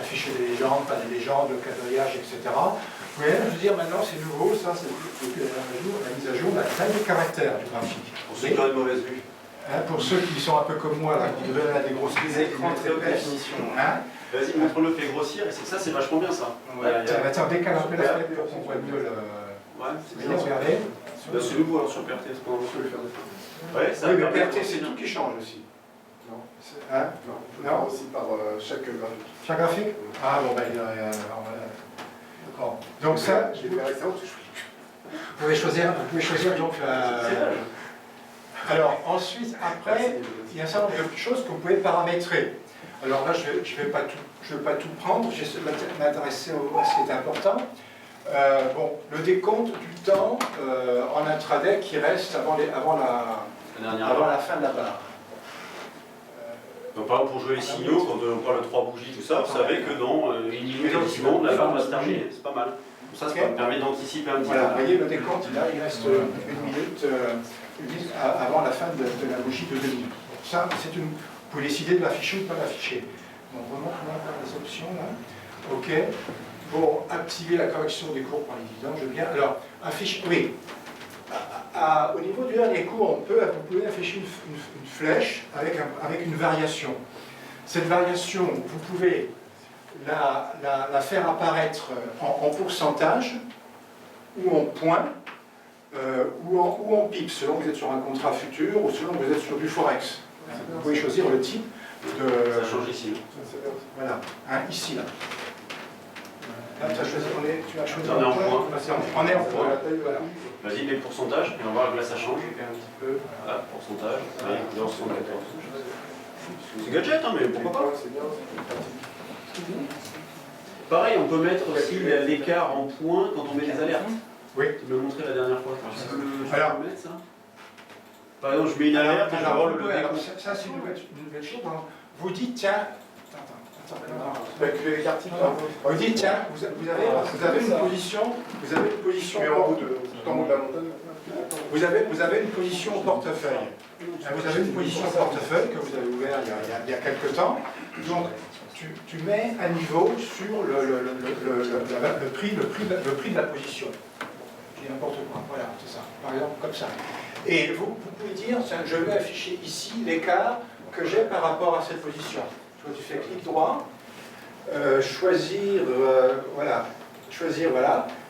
afficher des légendes, pas des légendes, le quadrillage, etc. Vous voyez, je veux dire, maintenant c'est nouveau, ça c'est depuis la mise à jour, la taille des caractères du graphique. Pour ceux qui ont une mauvaise vue. Hein, pour ceux qui sont un peu comme moi, là, qui devraient avoir des grosses Les écrans très haute définition. Hein, Vas-y, montre-le, fais grossir, et ça c'est vachement bien ça. attends, décale un peu la fenêtre pour qu'on voit mieux le... Ouais, c'est Vous bien. voyez, regardez. Bah, c'est nouveau alors sur PRT, c'est pas un peu le faire. Ouais, ça Oui, mais permet PRT, c'est de- tout qui change aussi. Non. Hein? Non, on peut le Non. faire aussi par chaque graphique. Chaque graphique? Ah bon, ben, d'accord. Donc ça, je l'ai fait récemment parce que vous pouvez choisir donc alors ensuite, après, il y a un certain nombre de choses que vous pouvez paramétrer. Alors là, je vais pas tout prendre, j'essaie de m'intéresser à ce qui est important. Bon, le décompte du temps en intraday qui reste avant la fin de la barre. Donc par exemple, pour jouer les signaux, quand on parle de 3 bougies, tout ça, vous savez que dans une minute, 10 secondes, la barre va se terminer. C'est pas mal. Donc ça, ça me permet d'anticiper un petit peu. Voilà, vous voyez, le décompte, là, il reste une minute avant la fin de la bougie de 2 minutes. Ça, vous pouvez décider de l'afficher ou de ne pas l'afficher. Donc, on remonte les options, là. OK. Pour activer la correction des cours par les dividendes, je viens. Alors, affiche, oui. Au niveau du dernier cours, vous pouvez afficher une flèche avec une variation. Cette variation, vous pouvez la faire apparaître en pourcentage, ou en points, ou en pips, selon que vous êtes sur un contrat futur ou selon que vous êtes sur du forex. Vous pouvez choisir le type de... Ça change ici. Voilà, hein, ici, là. Là, tu as choisi, tu as choisi On est en point. On est en point, voilà. Vas-y, mets le pourcentage, et on va voir que là ça change. Un petit peu. Voilà, pourcentage. Allez, couleur 74. C'est gadget, hein, mais pourquoi pas? C'est bien, c'est pratique. Pareil, on peut mettre aussi l'écart en points quand on met des alertes. Oui. Tu me l'as montré la dernière fois. Alors, mettre ça. Par exemple, je mets une alerte et je vais voir le alors, décompte. ça c'est une nouvelle chose. Hein. Vous dites, tiens, Calculer les cartes types. vous dites, tiens, vous avez une position, Mais en haut tout en haut de la montagne. vous avez une position au portefeuille. Vous avez une position au portefeuille que vous avez ouvert il y a quelque temps. Donc, tu mets un niveau sur le prix de la position. Je dis n'importe quoi, voilà, c'est ça. Par exemple, comme ça. Et vous pouvez dire, tiens, je vais afficher ici l'écart que j'ai par rapport à cette position. Tu fais clic droit, choisir, voilà,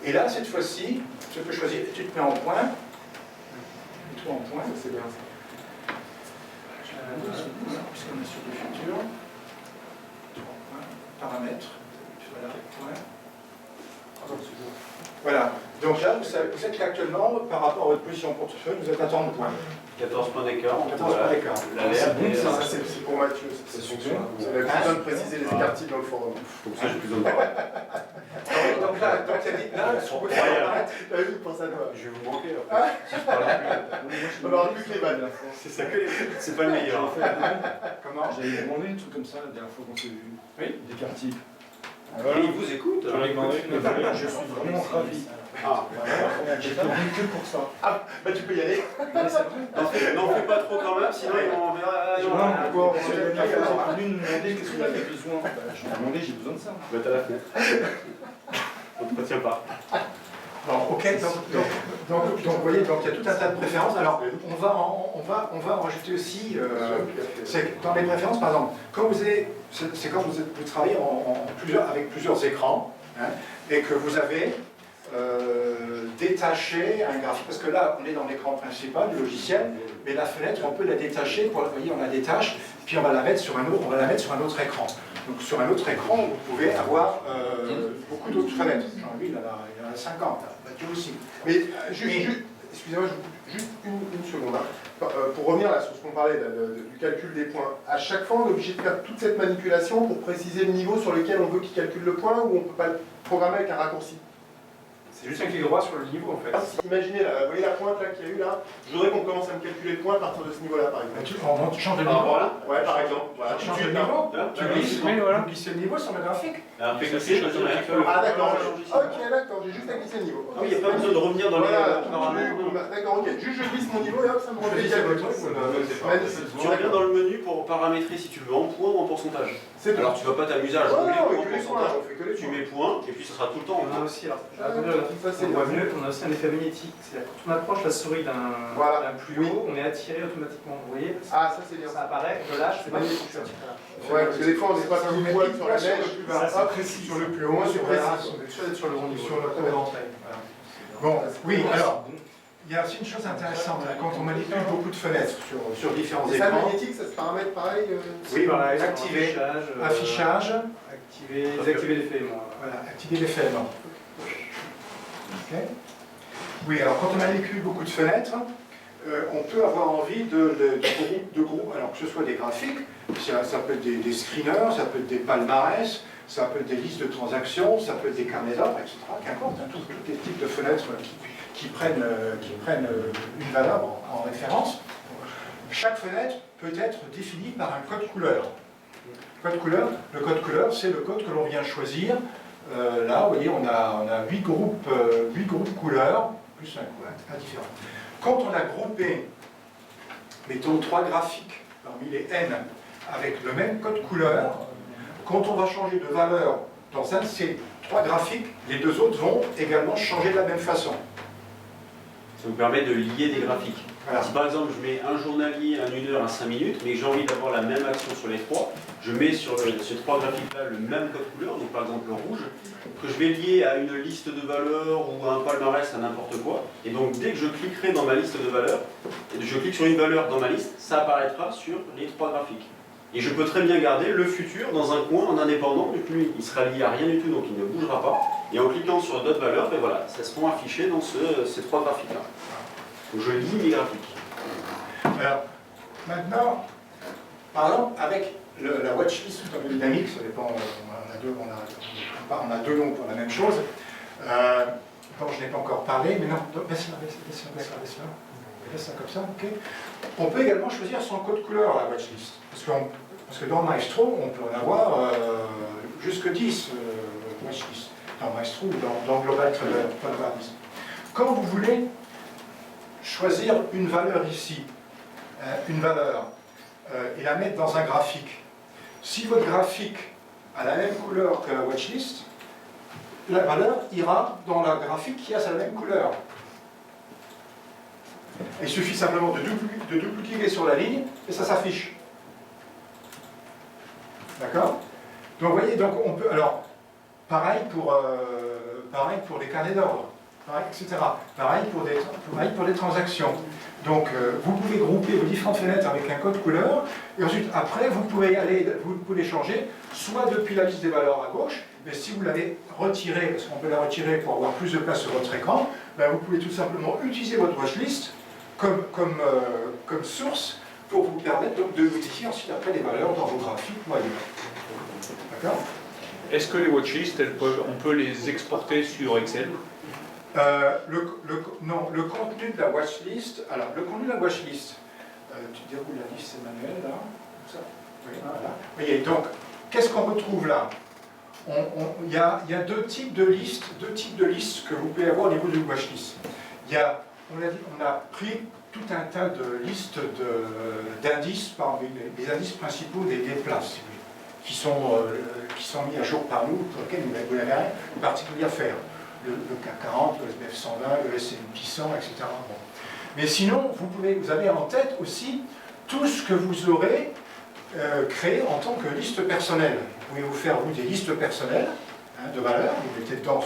et là, cette fois-ci, tu peux choisir, tu te mets en point, mets-toi en point, C'est bien. puisqu'on est sur le futur, paramètres, voilà, point. Voilà, donc là, vous êtes actuellement, par rapport à votre position en portefeuille, vous êtes à tant de points. 14 points d'écart. 14 points d'écart. L'alerte. Ça, c'est pour Mathieu. C'est Il avait plus besoin de préciser les écarts types dans le forum. Donc ça, j'ai plus besoin de parler. Donc là, sur votre paramètre, T'as vu, pense à toi. Je vais vous manquer après. Si je parle On aura plus que les balles. C'est ça que c'est pas le meilleur. comment J'avais demandé un truc comme ça la dernière fois qu'on s'est vu. Oui. Des quartiers. Et il vous écoute. J'en ai demandé une, je suis vraiment ravi. Ah. J'étais venu que pour ça. Ah, bah tu peux y aller. N'en fais pas trop quand même, sinon on verra. Pourquoi on s'est venu nous demander qu'est-ce qu'on avait besoin. Je lui ai demandé, j'ai besoin de ça. Bah t'as la fenêtre. On te retient pas. Bon, ok, donc vous voyez, donc il y a tout un tas de préférences. Alors, on va en rajouter aussi, c'est que dans les préférences, par exemple, quand vous travaillez avec plusieurs écrans, hein, et que vous avez détaché un graphique, parce que là, on est dans l'écran principal du logiciel, mais la fenêtre, on peut la détacher, vous voyez, on la détache, puis on va la mettre sur un autre écran. Donc sur un autre écran, vous pouvez avoir beaucoup d'autres fenêtres. Jean-Louis, il en a 50, Mathieu aussi. Mais excusez-moi, juste une seconde. Hein. Pour revenir là sur ce qu'on parlait du calcul des points, à chaque fois on est obligé de faire toute cette manipulation pour préciser le niveau sur lequel on veut qu'il calcule le point, ou on ne peut pas le programmer avec un raccourci? C'est juste un clic droit sur le niveau en fait. Imaginez là, vous voyez la pointe là qu'il y a eu là? Je voudrais qu'on commence à me calculer le point à partir de ce niveau là par exemple. Tu changes de niveau. Voilà. Ouais, par exemple. Voilà. Tu changes de niveau. Tu glisses, vous glissez le niveau sur le graphique. Alors fais cliquer, choisis un peu. Ah d'accord, ok d'accord, j'ai juste à glisser le niveau. Ah oui, il n'y a pas besoin de revenir dans les paramètres. D'accord, ok, juste je glisse mon niveau et hop, ça me refait le truc. Tu reviens dans le menu pour paramétrer si tu veux en points ou en pourcentage. C'est Alors tu vas pas t'amuser à jouer on en fait que les points, pourcentage. on fait que les Tu points. mets points et puis ça sera tout le temps en On a points. aussi, alors, Ça c'est on voit mieux, on a aussi un effet magnétique. C'est-à-dire quand on approche la souris d'un Voilà. plus haut, on est attiré automatiquement. Vous voyez, Ah, ça c'est bien. ça apparaît, je lâche, c'est magnétique. Ouais, parce que des fois on n'est pas plus poil sur la neige. Ça c'est précis sur le plus haut, Moins sur précis. sur le haut niveau. Sur le point d'entrée. Bon, oui, alors, il y a aussi une chose intéressante, hein, quand on manipule beaucoup de fenêtres sur différents Les salles écrans. magnétiques, ça se paramètre pareil Oui, pareil, activer, affichage, affichage, désactiver l'effet aimant. voilà, activer l'effet aimant. Ok. Oui, alors quand on manipule beaucoup de fenêtres, on peut avoir envie de groupes, alors que ce soit des graphiques, ça peut être des screeners, ça peut être des palmarès, ça peut être des listes de transactions, ça peut être des carnets d'ordre, etc. Qu'importe, hein, tous les types de fenêtres qui prennent une valeur en référence. Chaque fenêtre peut être définie par un code couleur. Le code couleur, c'est le code que l'on vient choisir. Là, vous voyez, on a 8 groupes couleurs, plus un différent. Quand on a groupé, mettons, 3 graphiques parmi les N avec le même code couleur, quand on va changer de valeur dans un de ces 3 graphiques, les 2 autres vont également changer de la même façon. Ça vous permet de lier des graphiques. Voilà. Si par exemple je mets un journalier, un 1 heure, un 5 minutes, mais que j'ai envie d'avoir la même action sur les 3, je mets sur ces 3 graphiques-là le même code couleur, donc par exemple le rouge, que je vais lier à une liste de valeurs ou à un palmarès, à n'importe quoi. Et donc dès que je cliquerai dans ma liste de valeurs, je clique sur une valeur dans ma liste, ça apparaîtra sur les 3 graphiques. Et je peux très bien garder le futur dans un coin en indépendant, du coup il sera lié à rien du tout, donc il ne bougera pas. Et en cliquant sur d'autres valeurs, ben voilà, ça seront affichés dans ces 3 graphiques-là. Donc je lis mes graphiques. Alors, maintenant, par exemple, avec la watchlist ou thermodynamique, ça dépend, on a deux noms pour la même chose. Bon, je n'ai pas encore parlé, mais non, laisse ça comme ça, ok. On peut également choisir son code couleur à la watchlist. Parce que dans Maestro, on peut en avoir jusque 10 watchlists. Dans Maestro ou dans Global Trader, quand vous voulez choisir une valeur ici, et la mettre dans un graphique, si votre graphique a la même couleur que la watchlist, la valeur ira dans la graphique qui a sa même couleur. Il suffit simplement de double-cliquer sur la ligne et ça s'affiche. D'accord? Donc vous voyez, donc on peut. Alors, pareil pour les carnets d'ordre, etc. Pareil pour des transactions. Donc vous pouvez grouper vos différentes fenêtres avec un code couleur, et ensuite après vous pouvez les changer, soit depuis la liste des valeurs à gauche, mais si vous l'avez retiré, parce qu'on peut la retirer pour avoir plus de place sur votre écran, ben vous pouvez tout simplement utiliser votre watchlist comme source pour vous permettre donc, de modifier ensuite après les valeurs dans vos graphiques moyens. D'accord? Est-ce que les watchlists, on peut les exporter sur Excel? Non, le contenu de la watchlist, alors le contenu de la watchlist, tu déroules la liste Emmanuel là, comme ça. Oui, voilà. Vous voyez, donc, qu'est-ce qu'on retrouve là? Il y a deux types de listes que vous pouvez avoir au niveau d'une watchlist. On a pris tout un tas de listes d'indices, parmi les indices principaux des places, qui sont mis à jour par nous, pour lesquels vous n'avez rien de particulier à faire. Le CAC 40, le SBF 120, le S&P 100, etc. Bon. Mais sinon, vous avez en tête aussi tout ce que vous aurez créé en tant que liste personnelle. Vous pouvez vous faire, vous, des listes personnelles de valeurs, vous mettez dedans,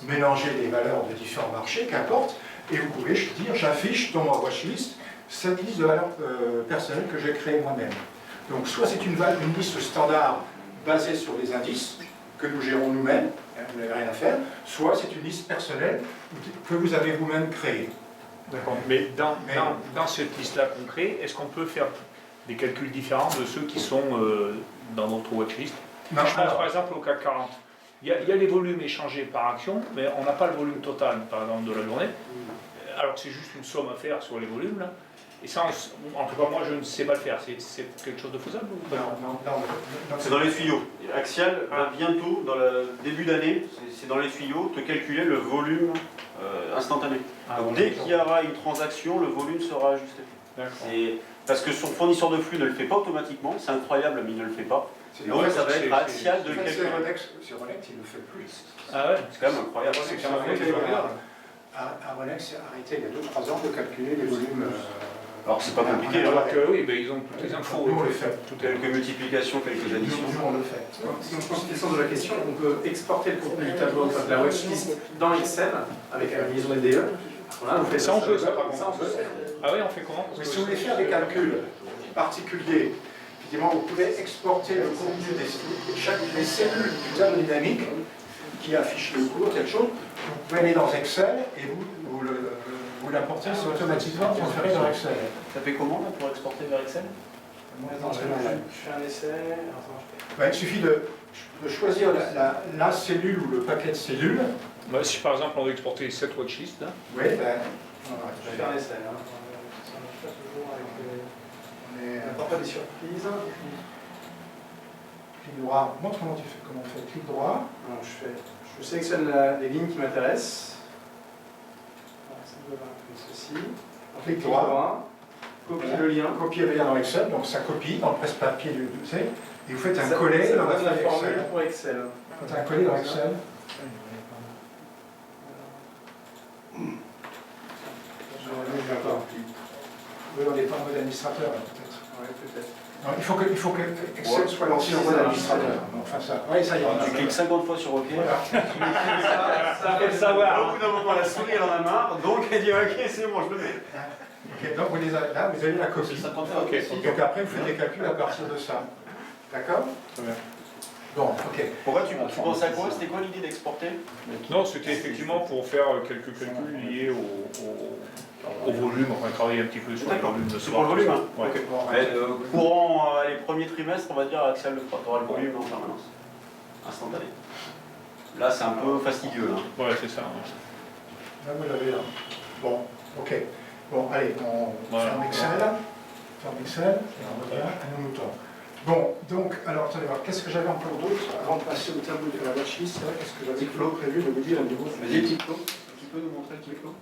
mélanger les valeurs de différents marchés, qu'importe, et vous pouvez dire, j'affiche dans ma watchlist cette liste de valeurs personnelles que j'ai créée moi-même. Donc, soit c'est une liste standard basée sur des indices que nous gérons nous-mêmes, vous n'avez rien à faire, soit c'est une liste personnelle que vous avez vous-même créée. D'accord. Mais dans cette liste-là qu'on crée, est-ce qu'on peut faire des calculs différents de ceux qui sont dans notre watchlist? Non, je pense par exemple au CAC 40. Il y a les volumes échangés par action, mais on n'a pas le volume total, par exemple, de la journée. Alors que c'est juste une somme à faire sur les volumes, là. Et ça, en tout cas, moi, je ne sais pas le faire. C'est quelque chose de faisable ou pas? Non, C'est dans les tuyaux. Axial va bientôt, dans le début d'année, c'est dans les tuyaux, te calculer le volume instantané. Donc dès qu'il y aura une transaction, le volume sera ajusté. Parce que son fournisseur de flux ne le fait pas automatiquement, c'est incroyable, mais il ne le fait pas. Donc ça va être axial de calcul. C'est Rolex, il ne le fait plus. Ah ouais? C'est quand même incroyable. Rolex a arrêté il y a 2-3 ans de calculer les volumes Alors c'est pas compliqué, hein. Alors que oui, ben, ils ont toutes les infos. Nous, on le fait. Quelques multiplications, quelques additions. Nous, on le fait. Si on se pose question de la question, on peut exporter le contenu du tableau, enfin, de la watchlist dans Excel avec la liaison LDE. Voilà, vous faites Ça, on peut, ça, par contre. Ça, on peut faire. Ah oui, on fait comment? Mais si vous voulez faire des calculs particuliers, effectivement, vous pouvez exporter le contenu des cellules du tableau dynamique qui affiche le cours, quelque chose. Vous pouvez aller dans Excel et vous l'apportez, c'est automatiquement transféré dans Excel. Ça fait comment là pour exporter vers Excel? Attends, je fais un essai. Ben, il suffit de choisir la cellule ou le paquet de cellules. Bah, si par exemple on veut exporter 7 watchlists, hein, Oui, ben, Je vais faire un essai. Ça marche pas toujours avec on est parfois des surprises. clic droit. Montre comment on fait. Clic droit. Alors, je sélectionne les lignes qui m'intéressent. Voilà, ça doit être comme ceci. Clic droit. Copier le lien. Copier le lien dans Excel, donc ça copie dans le presse-papier du dossier. Et vous faites un coller Ça dans la donne la feuille formule Excel. pour Excel. Vous faites un coller dans Excel. Oui, on n'est pas en mode administrateur, peut-être. Ouais, peut-être. Non, il faut que Excel soit lancé en mode administrateur. Enfin, ça. Oui, ça y est. Tu cliques 50 fois sur OK. Voilà. Ça faut le savoir. Au bout d'un moment, la souris elle en a marre, donc elle dit OK, c'est bon, je le mets. Ok, donc là, vous avez la copie. 50 fois OK. Donc après, vous faites des calculs à partir de ça. D'accord? Très bien. Bon, ok. Pourquoi tu penses à quoi? C'était quoi l'idée d'exporter? Non, c'était effectivement pour faire quelques calculs liés au volume, enfin travailler un petit peu sur le D'accord. volume de C'est pour le volume, hein. Ouais. Ok. Mais, courant les premiers trimestres, on va dire Axel le fera. Tu auras le volume en permanence. Instantané. Là, c'est un peu fastidieux. Là. Ouais, c'est ça. Là, vous l'avez là. Bon, ok. Bon, allez, on ferme Excel. Ferme Excel et on revient à nos moutons. Bon, donc, alors, attendez voir, qu'est-ce que j'avais encore d'autre avant de passer au tableau de la watchlist? Qu'est-ce que j'avais prévu de vous dire au niveau Vas-y, Ticlo. Tu peux nous montrer le Ticlo?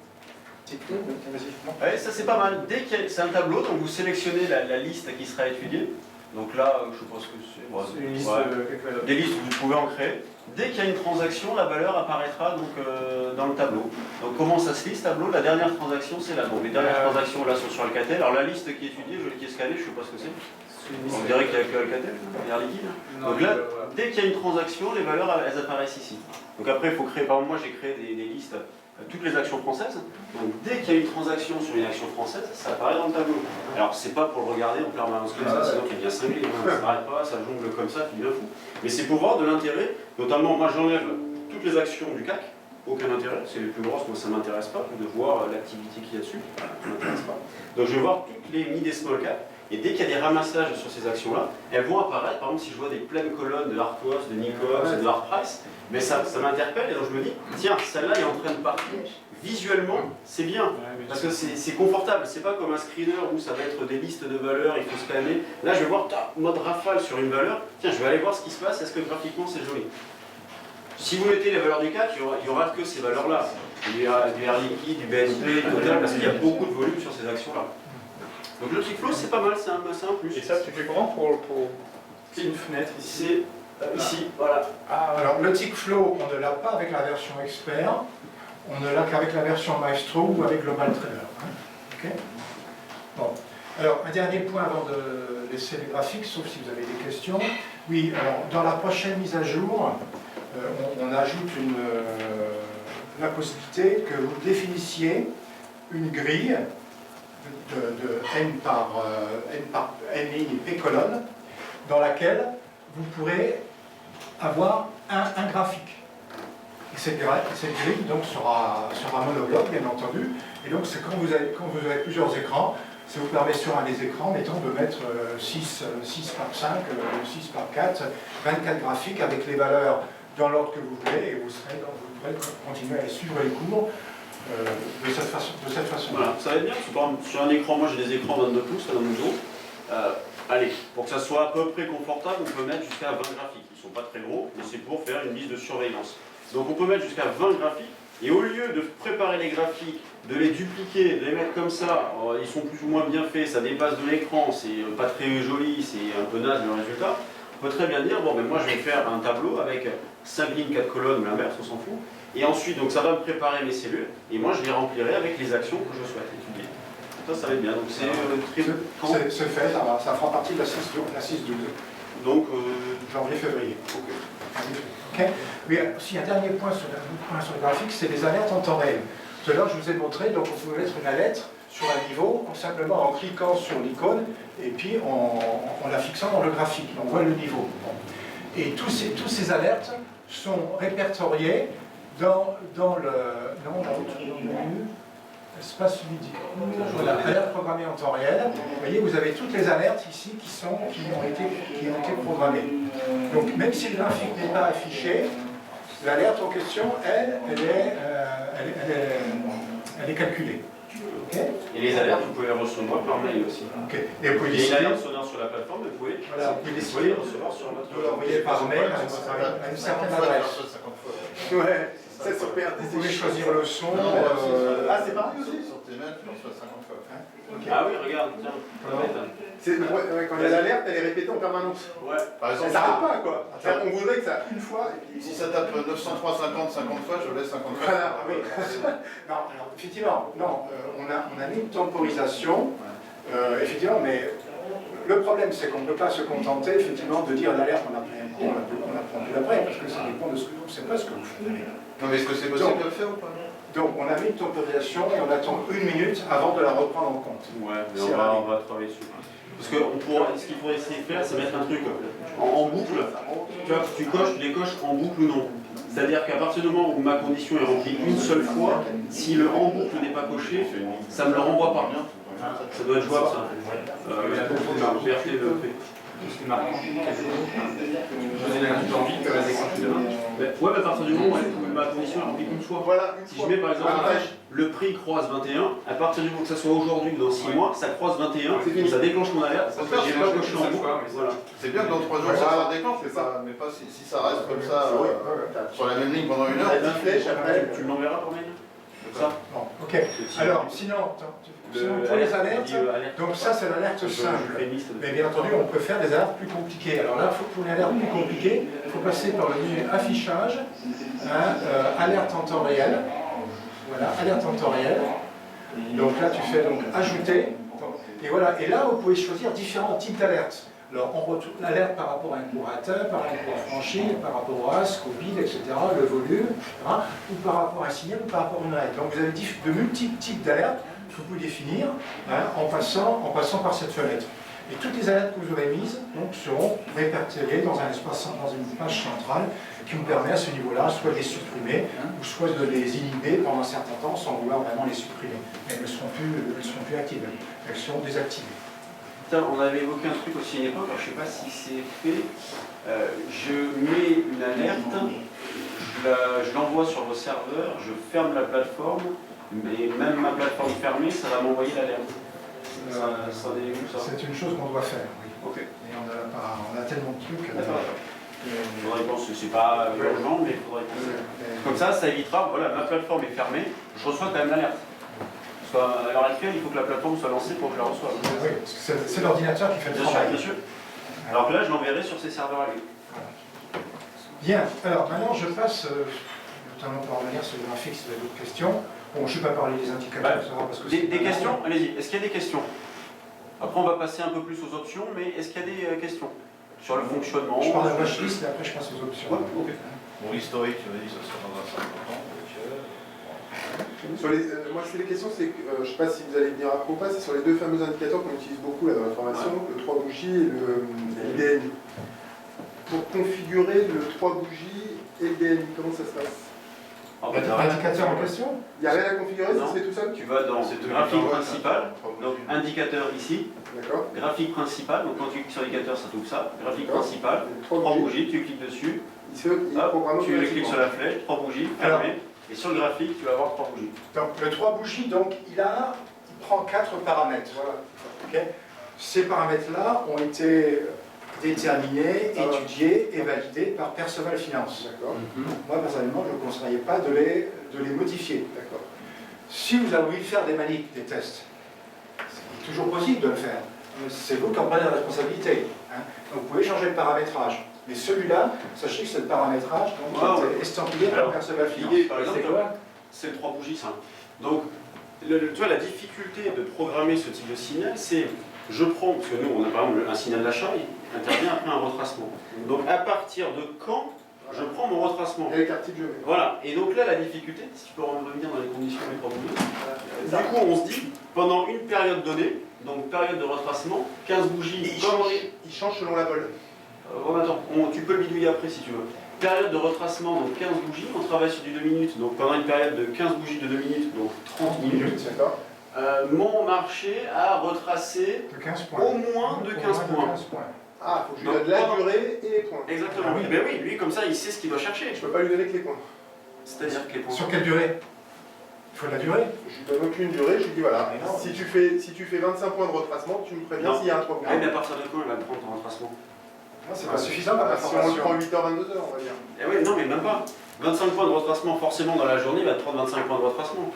Ticlo, vas-y. Ouais, ça c'est pas mal. Dès qu'il y a, c'est un tableau, donc vous sélectionnez la liste qui sera étudiée. Donc là, je pense que c'est C'est une liste ouais. Des listes, vous pouvez en créer. Dès qu'il y a une transaction, la valeur apparaîtra donc, dans le tableau. Donc comment ça se lit ce tableau? La dernière transaction, c'est là. Donc les dernières transactions là sont sur Alcatel. Alors la liste qui est étudiée, qui est scannée, je ne sais pas ce que c'est. On dirait qu'il n'y a que Alcatel, Air Liquide. Donc là, dès qu'il y a une transaction, les valeurs elles apparaissent ici. Donc après, il faut créer, par exemple, moi j'ai créé des listes, toutes les actions françaises. Donc dès qu'il y a une transaction sur une action française, ça apparaît dans le tableau. Alors c'est pas pour le regarder en permanence comme ça, sinon il est bien cinglé, ça s'arrête pas, ça jongle comme ça, tu deviens fou. Mais c'est pour voir de l'intérêt, notamment moi j'enlève toutes les actions du CAC, aucun intérêt, c'est les plus grosses, moi ça m'intéresse pas, de voir l'activité qu'il y a dessus, ça m'intéresse pas. Donc je vais voir toutes les mid et small cap. Et dès qu'il y a des ramassages sur ces actions-là, elles vont apparaître. Par exemple, si je vois des pleines colonnes de Arthos, de Nicox, de Artprice, mais ça m'interpelle et donc je me dis, tiens, celle-là est en train de partir. Visuellement, c'est bien, parce que c'est confortable. C'est pas comme un screener où ça va être des listes de valeurs, il faut scanner. Là, je vais voir, mode rafale sur une valeur, tiens, je vais aller voir ce qui se passe, est-ce que graphiquement c'est joli. Si vous mettez les valeurs du CAC, il n'y aura que ces valeurs-là. Du Air Liquide, du BNP, du Total, parce qu'il y a beaucoup de volume sur ces actions-là. Donc le Ticlo c'est pas mal, c'est un plus. Et ça, tu fais comment pour... C'est une fenêtre ici. C'est ici, voilà. Ah, alors le Ticflow, on ne l'a pas avec la version expert, on ne l'a qu'avec la version Maestro ou avec Global Trader. Hein. Ok. Bon. Alors un dernier point avant de laisser les graphiques, sauf si vous avez des questions. Oui, alors dans la prochaine mise à jour, on ajoute la possibilité que vous définissiez une grille de n par n lignes p colonnes, dans laquelle vous pourrez avoir un graphique. Et cette grille donc, sera monobloc, bien entendu, et donc c'est quand vous avez plusieurs écrans, ça vous permet sur un des écrans, mettons, de mettre 6 par 5, 6 par 4, 24 graphiques avec les valeurs dans l'ordre que vous voulez, et vous pourrez continuer à suivre les cours de cette façon. Voilà, ça va être bien, parce que par exemple, sur un écran, moi j'ai des écrans 22 pouces là dans mon dos. Allez, pour que ça soit à peu près confortable, on peut mettre jusqu'à 20 graphiques. Ils ne sont pas très gros, mais c'est pour faire une liste de surveillance. Donc on peut mettre jusqu'à 20 graphiques, et au lieu de préparer les graphiques, de les dupliquer, de les mettre comme ça, ils sont plus ou moins bien faits, ça dépasse de l'écran, c'est pas très joli, c'est un peu naze le résultat. On peut très bien dire, bon ben moi je vais faire un tableau avec 5 lignes, 4 colonnes, ou l'inverse, on s'en fout. Et ensuite, donc ça va me préparer mes cellules, et moi je les remplirai avec les actions que je souhaite étudier. Ça va être bien. Donc c'est très quand C'est fait, ça fera partie de la 6-12. Donc, Janvier-février. ok. Ok. Mais aussi un dernier point sur le graphique, c'est les alertes en temps réel. Tout à l'heure, je vous ai montré, donc on pouvait mettre une alerte sur un niveau simplement en cliquant sur l'icône et puis en la fixant dans le graphique. On voit le niveau. Et tous ces alertes sont répertoriées dans le menu espace ludique. Voilà, alerte programmée en temps réel. Vous voyez, vous avez toutes les alertes ici qui ont été programmées. Donc même si le graphique n'est pas affiché, l'alerte en question, elle est calculée. Okay. Et les alertes, vous pouvez les recevoir par mail aussi. Okay. Et vous pouvez Il y a une décider, alerte sonore sur la plateforme, vous pouvez, voilà, vous pouvez décider les recevoir sur notre de l'envoyer par mail à une certaine adresse. Ouais, ça sur PRT. Vous pouvez choisir le son. Ah, c'est pareil aussi. Sur tes mails, tu le reçois 50 fois. Okay. Ah oui, regarde, tiens. Quand il y a l'alerte, elle est répétée en permanence. Ouais. Par Ça exemple, s'arrête pas, quoi. On voudrait que ça une fois. Et puis... si ça tape 903, 50 fois, je laisse 50 fois. Voilà, oui. Non, alors, effectivement, non, on a mis une temporisation, effectivement, mais le problème, c'est qu'on ne peut pas se contenter, effectivement, de dire l'alerte, on a pris un coup, on a pris après, parce que ça dépend de ce que vous, c'est pas ce que vous faites. Non, mais est-ce que c'est possible de le faire ou pas? Donc, on a mis une temporisation et on attend 1 minute avant de la reprendre en compte. Ouais, mais on va travailler dessus. Parce que ce qu'il faudrait essayer de faire, c'est mettre un truc en boucle. Tu vois, tu coches, tu les coches en boucle ou non. C'est-à-dire qu'à partir du moment où ma condition est remplie une seule fois, si le en boucle n'est pas coché, ça ne me le renvoie pas. Ça doit être jouable, ça. PRT le fait. C'est marrant. Je faisais la tout envie, que la déclenche demain. Ouais, mais à partir du moment où ma condition est remplie une fois. Voilà, Si je mets par exemple le prix croise 21, à partir du moment que ça soit aujourd'hui ou dans 6 mois, ça croise 21, ça déclenche mon alerte parce que j'ai pas coché en boucle. Voilà. C'est bien que dans 3 jours ça déclenche, mais pas si ça reste comme ça sur la même ligne pendant 1 heure. la flèche, après. Tu l'enverras par mail? Ça. Bon, ok. Alors, sinon, pour les alertes, donc ça c'est l'alerte simple. Mais bien entendu, on peut faire des alertes plus compliquées. Alors là, pour les alertes plus compliquées, il faut passer par le menu affichage, alerte en temps réel. Voilà, alerte en temps réel. Donc là, tu fais donc ajouter. Et voilà, et là, vous pouvez choisir différents types d'alertes. Alors, on retrouve l'alerte par rapport à un cours atteint, par rapport à franchi, par rapport au ASC, au bid, etc., le volume, etc., ou par rapport à un signal, ou par rapport à une alerte. Donc, vous avez de multiples types d'alertes que vous pouvez définir en passant par cette fenêtre. Et toutes les alertes que vous aurez mises donc, seront répertoriées dans un espace, dans une page centrale qui vous permet à ce niveau-là soit de les supprimer ou soit de les inhiber pendant un certain temps sans vouloir vraiment les supprimer. Mais elles ne seront plus actives, elles seront désactivées. On avait évoqué un truc aussi à une époque, alors je ne sais pas si c'est fait. Je mets une alerte, je l'envoie sur vos serveurs, je ferme la plateforme, mais même ma plateforme fermée, ça va m'envoyer l'alerte. C'est une chose qu'on doit faire, oui. Ok. Et on a tellement de trucs. D'accord. Il faudrait penser, c'est pas urgent, mais il faudrait penser. Comme ça évitera, voilà, ma plateforme est fermée, je reçois quand même l'alerte. À l'heure actuelle, il faut que la plateforme soit lancée pour que je la reçoive. Oui, c'est l'ordinateur qui fait le travail. Bien sûr. Alors que là, je l'enverrai sur ces serveurs à lui. Bien, alors maintenant je passe, notamment pour revenir sur le graphique, si vous avez d'autres questions. Bon, je ne vais pas parler des indicateurs, parce que des questions? Allez-y, est-ce qu'il y a des questions? Après, on va passer un peu plus aux options, mais est-ce qu'il y a des questions sur le fonctionnement? Je parle de la watchlist et après je passe aux options. Ouais, ok. Bon, l'historique, tu m'as dit que ça serait dans un certain temps. Moi, c'est les questions, c'est que, je ne sais pas si vous allez venir à propos, c'est sur les deux fameux indicateurs qu'on utilise beaucoup là, dans la formation, le 3 bougies et le DNI. Pour configurer le 3 bougies et le DNI, comment ça se passe? L'indicateur en question? Il n'y a rien à configurer, ça se fait tout seul? Tu vas dans graphique principal, donc indicateur ici, D'accord. graphique principal, donc quand tu cliques sur l'indicateur, ça t'ouvre ça, graphique principal, 3 3 bougies, tu cliques dessus, Hop, tu cliques sur la flèche, 3 bougies, fermé, et sur le graphique, tu vas avoir 3 bougies. Donc le 3 bougies, donc il prend 4 paramètres. Voilà. Okay. Ces paramètres-là ont été déterminés, étudiés et validés par Perceval Finance. Moi, personnellement, je ne conseillerais pas de les modifier. Si vous avez envie de faire des manips, des tests, c'est toujours possible de le faire. C'est vous qui en prenez la responsabilité. Donc vous pouvez changer le paramétrage. Mais celui-là, sachez que c'est le paramétrage qui a été estampillé par Perceval Finance. Par exemple, c'est le 3 bougies, ça. Donc, tu vois, la difficulté de programmer ce type de signal, c'est je prends, parce que nous, on a par exemple un signal d'achat, il intervient après un retracement. Donc à partir de quand je prends mon retracement? Et les quartiers de jeu. Voilà, et donc là, la difficulté, si tu peux revenir dans les conditions des problèmes, du coup, on se dit, pendant une période donnée, donc période de retracement, 15 bougies, Il change selon la vol. tu peux le bidouiller après si tu veux. Période de retracement, donc 15 bougies, on travaille sur du 2 minutes, donc pendant une période de 15 bougies de 2 minutes, donc 30 minutes. D'accord. Mon marché a retracé De 15 points. au moins de 15 points. Ah, il faut que je lui Donc, donne la pendant- durée et les points. Exactement. Ah oui. Ben oui, lui comme ça, il sait ce qu'il doit chercher. Je peux pas lui donner que les points. C'est-à-dire que les points. Sur quelle durée? Il faut de la durée. Je lui donne aucune durée, je lui dis voilà, Mais non. si tu fais 25 points de retracement, tu me préviens Non. s'il y a un 3 Ah, mais à partir de quand il va me prendre ton retracement? Non, c'est pas suffisant pour la Si on le formation. prend 8h, 22h, on va dire. Eh oui, non, mais même pas. 25 points de retracement, forcément, dans la journée, il va te prendre 25 points de retracement.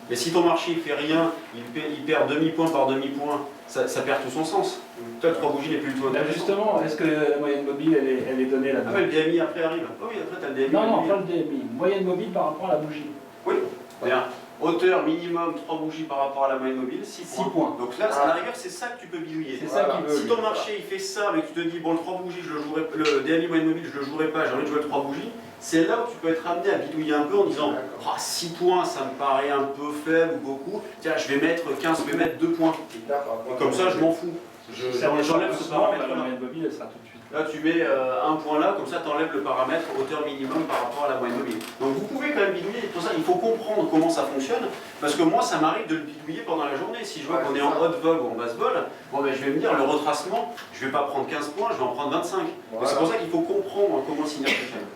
Mais si ton marché il fait rien, il perd demi-point par demi-point, ça perd tout son sens. Toi, le 3 bougies n'est plus le tout Là, intéressant. justement, est-ce que la moyenne mobile, elle est donnée Ah là-dedans? ouais, le DMI après arrive. Oh oui, après, tu as le DMI. Non, non, le pas le DMI. Moyenne mobile par rapport à la bougie. Oui, bien. Hauteur minimum 3 bougies par rapport à la moyenne mobile, 6 6 points. Donc là, à la rigueur, c'est ça que tu peux bidouiller. C'est ça qui veut. Si ton marché il fait ça, mais que tu te dis, bon, le 3 bougies, je le jouerai, le DMI moyenne mobile, je le jouerai pas, j'ai envie de jouer le 3 bougies, c'est là où tu peux être amené à bidouiller un peu en disant, ah, 6 points, ça me paraît un peu faible ou beaucoup, tiens, je vais mettre 15, je vais mettre 2 points. Et comme ça, je m'en fous. J'enlève ce La paramètre-là. moyenne mobile, elle sera tout de suite. Là, tu mets un point là, comme ça, tu enlèves le paramètre hauteur minimum par rapport à la moyenne mobile. Donc, vous pouvez quand même bidouiller. Pour ça, il faut comprendre comment ça fonctionne, parce que moi, ça m'arrive de le bidouiller pendant la journée. Si je vois qu'on est en haute vol ou en basse vol, bon, ben, je vais me dire, le retracement, je vais pas prendre 15 points, je vais en prendre 25. Donc, c'est pour ça qu'il faut comprendre comment le signal fonctionne.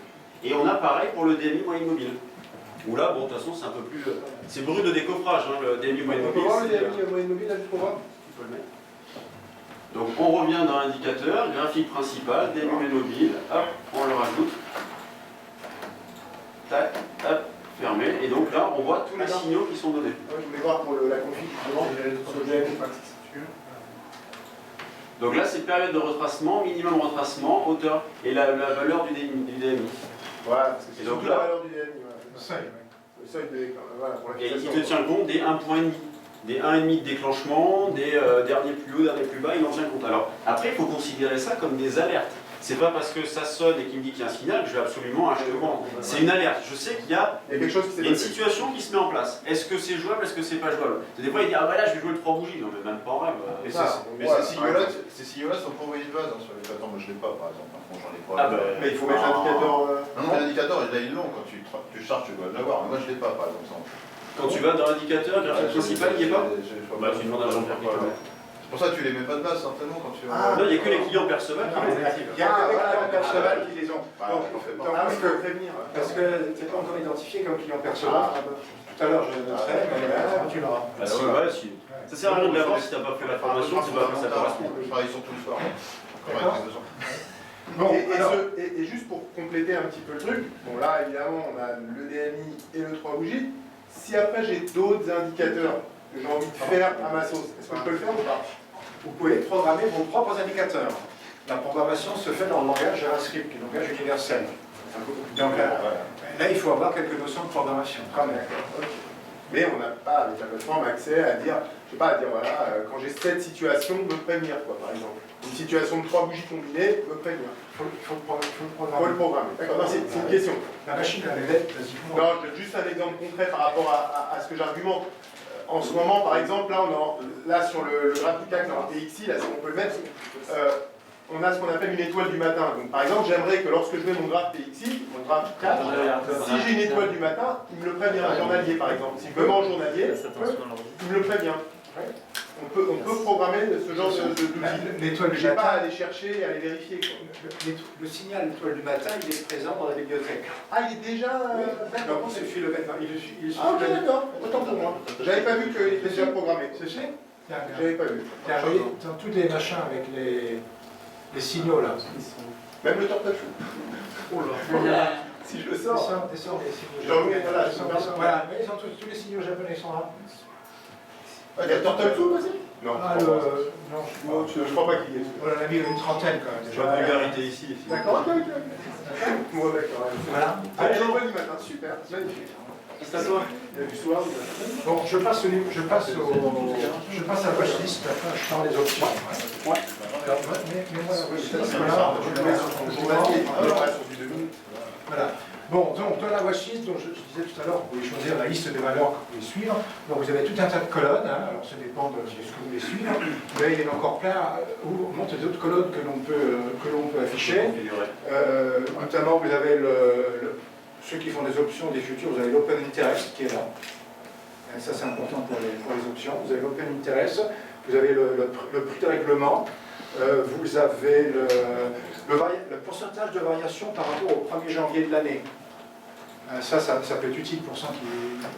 Et on a pareil pour le DMI moyenne mobile. Où là, bon, de toute façon, c'est un peu plus... c'est brut de décoffrage, hein, le DMI moyenne On peut mobile. voir le c'est, DMI moyenne mobile là, juste pour voir? tu peux le mettre. Donc on revient dans l'indicateur, graphique principal, DMI moyenne mobile, hop, on le rajoute. Tac, hop, fermé. Et donc là, on voit tous les signaux qui sont donnés. Je voulais voir pour la config, justement. Sur le DMI. Donc là, c'est période de retracement, minimum retracement, hauteur et la valeur du DMI. Voilà, parce que c'est Et donc surtout là- la valeur du DMI. Voilà. Le seuil, ouais. Le seuil de... Voilà, pour la Et il fixation. te tient compte des 1,5 des 1,5 de déclenchement, des derniers plus hauts, derniers plus bas, il en tient compte. Alors après, il faut considérer ça comme des alertes. C'est pas parce que ça sonne et qu'il me dit qu'il y a un signal que je vais absolument acheter ou vendre. C'est une alerte. Je sais qu'il y a Il y a quelque chose qui s'est une passé. situation qui se met en place. Est-ce que c'est jouable, est-ce que c'est pas jouable? Des fois, il dit, ah bah là, je vais jouer le 3 bougies. Non, mais même pas en rêve. Mais Ça, ces voilà, signaux-là, ces signaux-là sont pas envoyés de base hein, sur les plateformes. Moi, je l'ai pas, par exemple. Par contre, j'en ai pas. Ah bah, Mais il faut mettre l'indicateur... Non, non, l'indicateur, là, ils l'ont. Quand tu charges, tu dois l'avoir. Mais moi, je l'ai pas, par exemple. Ça. quand tu vas dans l'indicateur, graphique principal, il n'y est pas? Bah, tu demandes à Jean-Pierre qui te le met. C'est pour ça que tu les mets pas de base, certainement, quand tu Ah. Non, il n'y a que les clients percevables qui les activent. Il y a que les clients percevables qui les ont. on fait pas. Ah, parce que prévenir. c'est pas encore identifié comme client percevable. Tout à l'heure, je le noterai, mais tu l'auras. Bah, si, ouais, si. Ça sert à rien de l'avoir si tu n'as pas fait la formation, c'est pas que ça correspond. Je travaille surtout le soir. D'accord. Bon, Et alors- et juste pour compléter un petit peu le truc, bon là évidemment on a le DMI et le 3 bougies. Si après j'ai d'autres indicateurs que j'ai envie de faire à ma sauce, est-ce que je peux le faire ou pas? Vous pouvez programmer vos propres indicateurs. La programmation se fait dans le langage JavaScript, qui est le langage universel. Donc là, il faut avoir quelques notions de programmation, quand même. Mais on n'a pas avec la plateforme accès à dire, je sais pas, à dire voilà, quand j'ai cette situation, me prévenir quoi par exemple. Une situation de 3 bougies combinées, me prévenir. Il faut le Faut programmer. le programmer. D'accord, non, c'est une question. La machine, elle est basiquement. Non, je donne juste un exemple concret par rapport à ce que j'argumente. En ce moment, par exemple, là, là sur le graphique axe en TXI, là, si on peut le mettre, on a ce qu'on appelle une étoile du matin. Donc, par exemple, j'aimerais que lorsque je mets mon graphe TXI, mon graphe 4, si j'ai une étoile du matin, il me le prévient, un journalier par exemple. Si je me mets en journalier, il me le prévient. On peut programmer ce genre d'outils. L'étoile du J'ai pas matin, à aller chercher et à aller vérifier. Quoi. le signal l'étoile du matin, il est présent dans la bibliothèque. Ah, il est déjà... Donc il suffit de le mettre. Ah, ok, d'accord. Autant pour moi. J'avais pas vu qu'il était déjà programmé. C'est J'avais pas vu. dans tous les machins avec les signaux là. Même le tortue. Oh là. Si je le sors. Descends les signaux Genre, japonais. voilà, Voilà, mais ils sont tous les signaux japonais sont là. Ah, il y a Tortue aussi? Non, Ah, je le... crois pas. Non, Je crois pas qu'il y ait. on en a mis une trentaine quand même. Je vois vulgarité ici. D'accord, ok. Moi, d'accord. Voilà. Allez, l'étoile du matin, super, magnifique. C'est à toi. Bon, je passe à la watchlist, après je parle des options. Ouais. Alors, mais moi, la watchlist, voilà, je le mets sur ton journal. Voilà. Bon, donc dans la watchlist, dont je disais tout à l'heure, vous pouvez choisir la liste des valeurs que vous pouvez suivre. Donc vous avez tout un tas de colonnes, hein, alors ça dépend de ce que vous voulez suivre, mais il y en a encore plein où on monte d'autres colonnes que l'on peut afficher. Notamment, vous avez ceux qui font des options, des futurs, vous avez l'Open Interest qui est là. Et ça, c'est important pour les options. Vous avez l'Open Interest, vous avez le prix de règlement, vous avez le pourcentage de variation par rapport au 1er janvier de l'année. Ça peut être utile pour ceux qui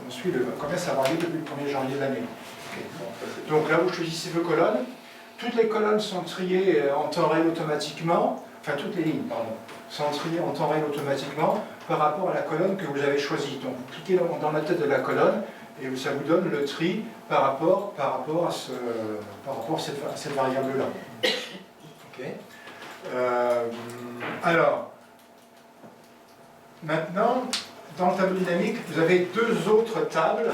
ont suivi le commerce à varier depuis le 1er janvier de l'année. Donc là, vous choisissez vos colonnes. Toutes les colonnes sont triées en temps réel automatiquement, enfin toutes les lignes, pardon, sont triées en temps réel automatiquement par rapport à la colonne que vous avez choisie. Donc vous cliquez dans la tête de la colonne et ça vous donne le tri par rapport à cette variable-là. Okay. Alors, maintenant, dans le tableau dynamique, vous avez deux autres tables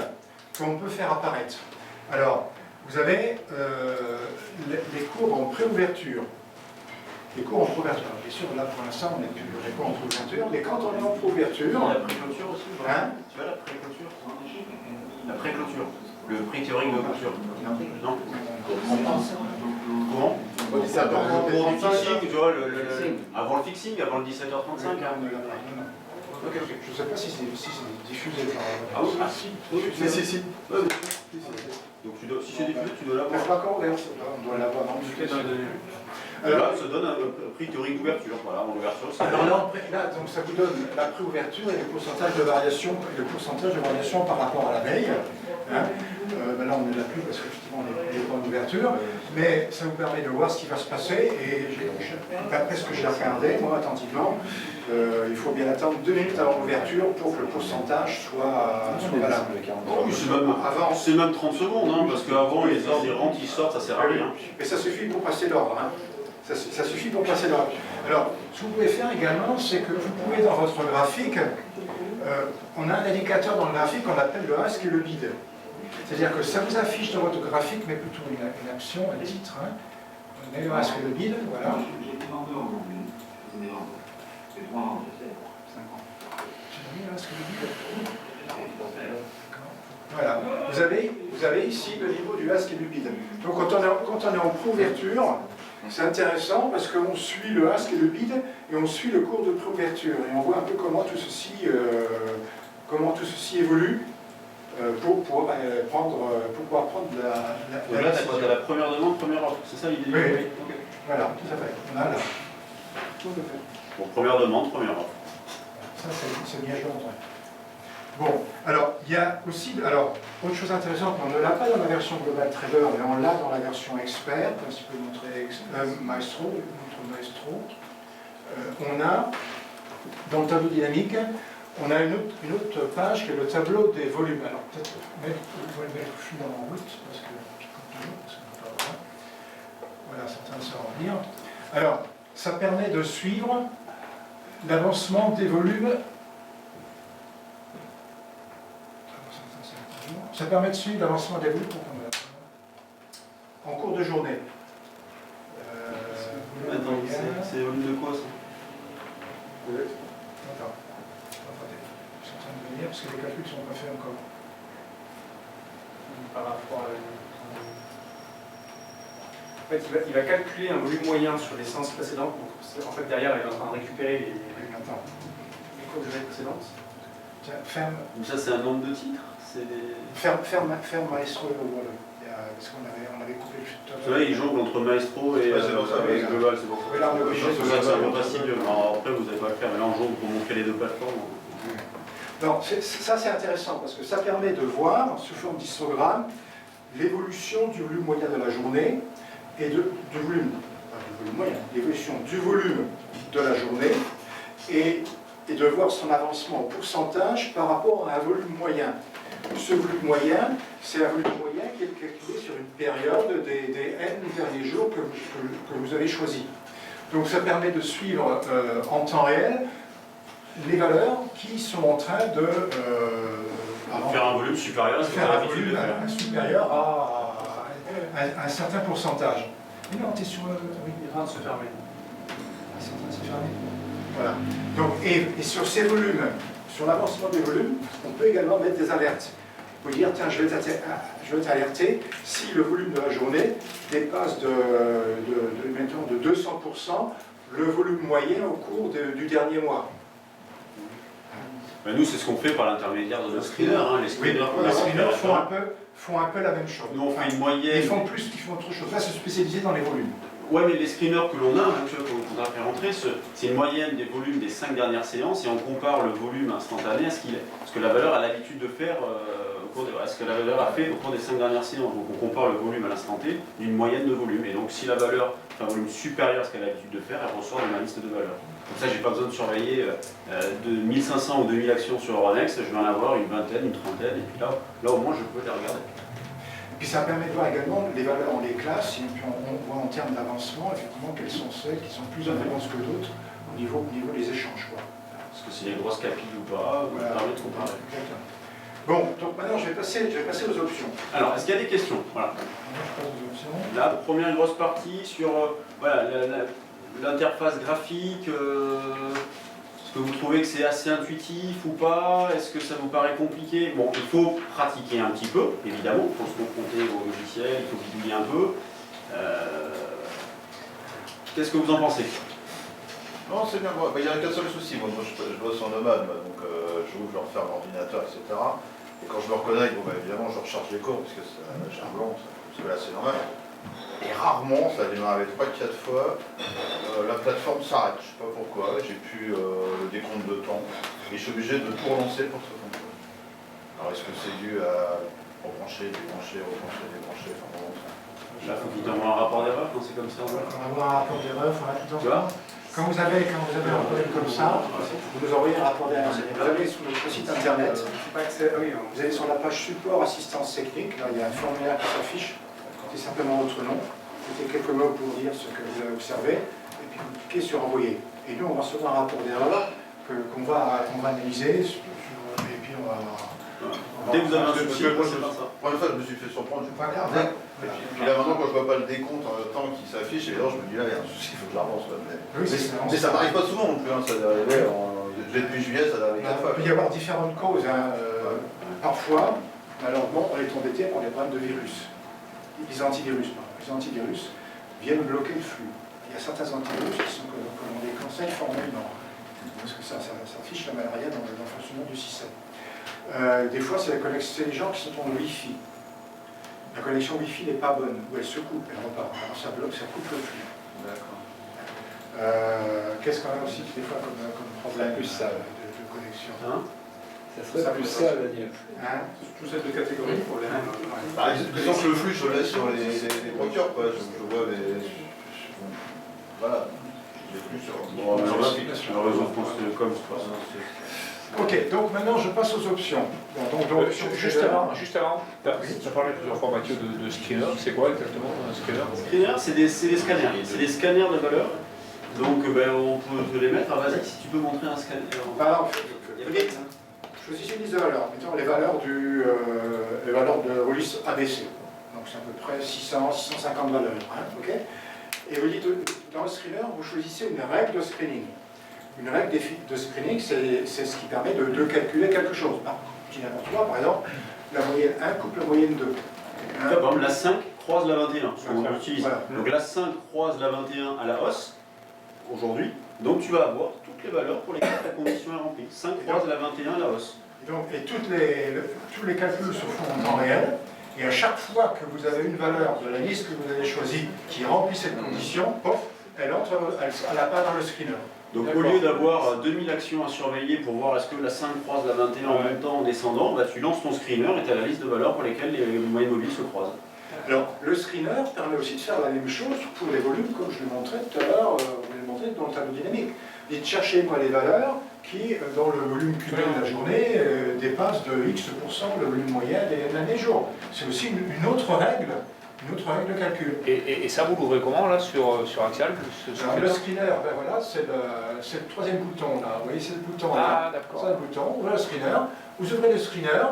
qu'on peut faire apparaître. Alors, vous avez les courbes en préouverture. Les courbes en préouverture. Bien sûr, là pour l'instant, on n'est plus les courbes en préouverture, mais quand on est en préouverture. La pré-clôture aussi, hein? Tu vois la pré-clôture? La pré-clôture. Le prix théorique de clôture. Non? Comment? Pour du fixing, tu vois, avant le fixing, avant le 17h35. Ok. Je ne sais pas si c'est diffusé par... Ah oui, si. Si. Donc si c'est diffusé, tu dois l'avoir. Mais pas encore, on doit l'avoir dans le alors là, ça donne un prix théorique d'ouverture, voilà, en ouverture. Alors là, donc ça vous donne la préouverture et le pourcentage de variation par rapport à la veille. Hein. Là, on ne l'a plus parce qu'effectivement, on est pas en ouverture, mais ça vous permet de voir ce qui va se passer. Et d'après ce que j'ai regardé, moi, attentivement, il faut bien attendre 2 minutes avant l'ouverture pour que le pourcentage soit valable. Oui, c'est même 30 secondes, hein, parce qu'avant, les ordres, les rentes qui sortent, ça sert à rien. Mais ça suffit pour passer l'ordre. Hein. Ça suffit pour passer l'ordre. Alors, ce que vous pouvez faire également, c'est que vous pouvez, dans votre graphique, on a un indicateur dans le graphique qu'on appelle le ask et le bid. C'est-à-dire que ça vous affiche dans votre graphique, mais plutôt une action, un titre. Hein. On met le ask et le bid, voilà. Voilà. Vous avez ici le niveau du ask et du bid. Donc quand on est en préouverture, c'est intéressant parce qu'on suit le ask et le bid et on suit le cours de préouverture et on voit un peu comment tout ceci évolue pour pouvoir prendre la là, tu as la première demande, première offre, c'est ça l'idée? Oui. Okay. Voilà, tout à fait. On a là. Tout à fait. Bon, première demande, première offre. Ça, c'est bien joué. Bon, alors, il y a aussi, autre chose intéressante, on ne l'a pas dans la version Global Trader, mais on l'a dans la version Expert, si je peux montrer Maestro, on a, dans le tableau dynamique, on a une autre page qui est le tableau des volumes. Alors, peut-être, vous pouvez mettre le flux en route, parce que, comme toujours, parce qu'on ne peut pas voir. Voilà, c'est intéressant à revenir. Alors, ça permet de suivre l'avancement des volumes. Ça permet de suivre l'avancement des volumes en cours de journée. Attends, c'est volume de quoi ça? Attends. Je suis en train de venir parce que les calculs ne sont pas faits encore. Par rapport à En fait, il va calculer un volume moyen sur les séances précédentes. Donc, en fait, derrière, il est en train de récupérer les cours de journée précédentes. Tiens, ferme. Donc ça, c'est un nombre de titres? Ferme Maestro et Global. Parce qu'on avait coupé le chute. Là, il jongle entre Maestro et Global, c'est pour ça. Oui, là, on est obligé de c'est pas facile. Après, vous n'avez pas le faire, mais là, on jongle pour montrer les deux plateformes. Non, ça c'est intéressant parce que ça permet de voir, sous forme d'histogramme, l'évolution du volume moyen de la journée et l'évolution du volume de la journée et de voir son avancement en pourcentage par rapport à un volume moyen. Ce volume moyen, c'est un volume moyen qui est calculé sur une période des N derniers jours que vous avez choisi. Donc ça permet de suivre en temps réel les valeurs qui sont en train Faire un volume supérieur à ce que vous faire avez un l'habitude de volume faire. supérieur à un certain pourcentage. Mais non, tu es sur le... Oui, Il est en train de se fermer. c'est en train de se fermer. Voilà. Donc, et sur ces volumes, sur l'avancement des volumes, on peut également mettre des alertes. Vous pouvez dire, tiens, je vais t'alerter si le volume de la journée dépasse maintenant de 200% le volume moyen au cours du dernier mois. Ben, nous, c'est ce qu'on fait par l'intermédiaire de nos screeners. Hein. Les screeners, qu'on Les a screeners fait. font un peu la même chose. Nous, on fait une moyenne. Ils font autre chose. Là, se spécialiser dans les volumes. Ouais, mais les screeners que l'on a, qu'on a fait rentrer, c'est une moyenne des volumes des 5 dernières séances et on compare le volume instantané à ce qu'il est. Ce que la valeur a l'habitude de faire, à ce que la valeur a fait au cours des 5 dernières séances. Donc on compare le volume à l'instant T d'une moyenne de volume. Et donc si la valeur fait un volume supérieur à ce qu'elle a l'habitude de faire, elle ressort de ma liste de valeurs. Comme ça, j'ai pas besoin de surveiller de 1500 ou 2000 actions sur Euronext, je vais en avoir une vingtaine, une trentaine, et puis là au moins je peux les regarder. Puis ça permet de voir également les valeurs, on les classe, et puis on voit en termes d'avancement, effectivement, quelles sont celles qui sont plus influentes que d'autres au niveau des échanges. Quoi. Est-ce que c'est des grosses capilles ou pas, vous Voilà. permet de comparer. Exactement. Bon, donc maintenant je vais passer aux options. Alors, est-ce qu'il y a des questions? Voilà. Maintenant, je passe aux options. La première grosse partie sur voilà, l'interface graphique. Est-ce que vous trouvez que c'est assez intuitif ou pas? Est-ce que ça vous paraît compliqué? Bon, il faut pratiquer un petit peu, évidemment. Il faut se confronter au logiciel, il faut bidouiller un peu. Qu'est-ce que vous en pensez? Non, c'est bien. Il n'y a qu'un seul souci. Moi, je bosse en nomade, donc j'ouvre, je referme l'ordinateur, etc. Et quand je me reconnecte, évidemment, je recharge les cours parce que j'ai un blanc, parce que là, c'est normal. Et rarement, ça a démarré 3-4 fois, la plateforme s'arrête. Je ne sais pas pourquoi, j'ai plus le décompte de temps. Et je suis obligé de tout relancer pour que ça fonctionne. Alors, est-ce que c'est dû à rebrancher, débrancher, débrancher, enfin bon, Là, il faut qu'il t'envoie un rapport d'erreur quand c'est comme ça. On va avoir un rapport d'erreur. Tu vois? Quand vous avez un problème comme ça, vous nous envoyez un rapport d'erreur. Vous allez sur notre site internet, vous allez sur la page support assistance technique, là il y a un formulaire qui s'affiche, c'est simplement votre nom, mettez quelques mots pour dire ce que vous avez observé, et puis vous cliquez sur envoyer. Et nous on va recevoir un rapport d'erreur qu'on va analyser, et puis on va... Dès que vous avez un souci, pour c'est pas ça. la première fois, je me suis fait surprendre, je n'ai pas regardé. Puis là, maintenant, quand je vois pas le décompte en même temps qui s'affiche, et là, je me dis, là, il y a un souci, il faut que je l'avance. Mais ça m'arrive pas souvent non plus, hein, ça est arrivé depuis juillet, ça arrive 4 fois. Il peut y avoir différentes causes. Parfois, malheureusement, on est embêté par des problèmes de virus. Les antivirus, les antivirus viennent bloquer le flux. Il y a certains antivirus que l'on déconseille formellement, parce que ça fiche la malaria dans le fonctionnement du système. Des fois, c'est les gens qui sont en Wi-Fi. La connexion Wi-Fi n'est pas bonne, ou elle se coupe, elle repart. Alors ça bloque, ça coupe le flux. D'accord. Qu'est-ce qu'on a aussi des fois comme problème de connexion? Ça serait plus ça, Daniel. Tous ces deux catégories de problèmes. Disons que le flux, je le laisse sur les brokers, quoi. Je vois les... Voilà. Les flux sur... Le réseau France Télécom, je pense. Ok, donc maintenant je passe aux options. Juste avant, tu as parlé plusieurs fois, Mathieu, de screener. C'est quoi exactement un screener? Screener, c'est des scanners. C'est des scanners de valeur. Donc on peut les mettre. Vas-y, si tu peux montrer un scanner. Alors, choisissez une liste de valeurs. Mettons les valeurs de Rollis ABC. Donc c'est à peu près 650 valeurs. Ok. Et vous dites, dans le screener, vous choisissez une règle de screening. Une règle de screening, c'est ce qui permet de calculer quelque chose. Je dis n'importe quoi, par exemple, la moyenne 1 coupe la moyenne 2. Par exemple, la 5 croise la 21, ce qu'on utilise. Voilà. Donc la 5 croise la 21 à la hausse, aujourd'hui. Donc tu vas avoir toutes les valeurs pour lesquelles la condition est remplie. 5 croise la 21 à la hausse. Et tous les calculs se font en temps réel. Et à chaque fois que vous avez une valeur de la liste que vous avez choisie qui remplit cette condition, pof, elle apparaît dans le screener. Donc au lieu d'avoir 2000 actions à surveiller pour voir est-ce que la 5 croise la 21 en montant, en descendant, bah, tu lances ton screener et tu as la liste de valeurs pour lesquelles les moyennes mobiles se croisent. Alors, le screener permet aussi de faire la même chose pour les volumes, comme je l'ai montré tout à l'heure, dans le tableau dynamique. Et de chercher les valeurs qui, dans le volume cumulé de la journée, dépassent de X% le volume moyen de l'année jour. C'est aussi une autre règle de calcul. Et ça, vous l'ouvrez comment, là, sur Axial? Le screener, ben voilà, c'est le troisième bouton, là. Vous voyez, c'est le bouton là. Ah, d'accord. C'est le bouton, vous ouvrez le screener, vous ouvrez le screener,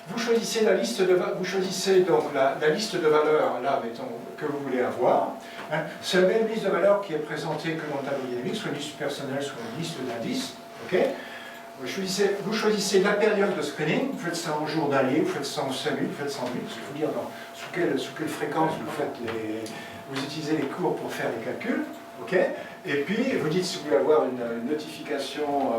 vous choisissez la liste de vous choisissez donc la liste de valeurs là, mettons, que vous voulez avoir. Hein. C'est la même liste de valeurs qui est présentée que dans le tableau dynamique, soit une liste personnelle, soit une liste d'indices. Okay. Vous choisissez la période de screening, vous faites ça en jour d'année, vous faites ça en 5 minutes, vous faites ça en minutes, il faut dire sous quelle fréquence vous utilisez les cours pour faire les calculs. Okay. Et puis vous dites si vous voulez avoir une notification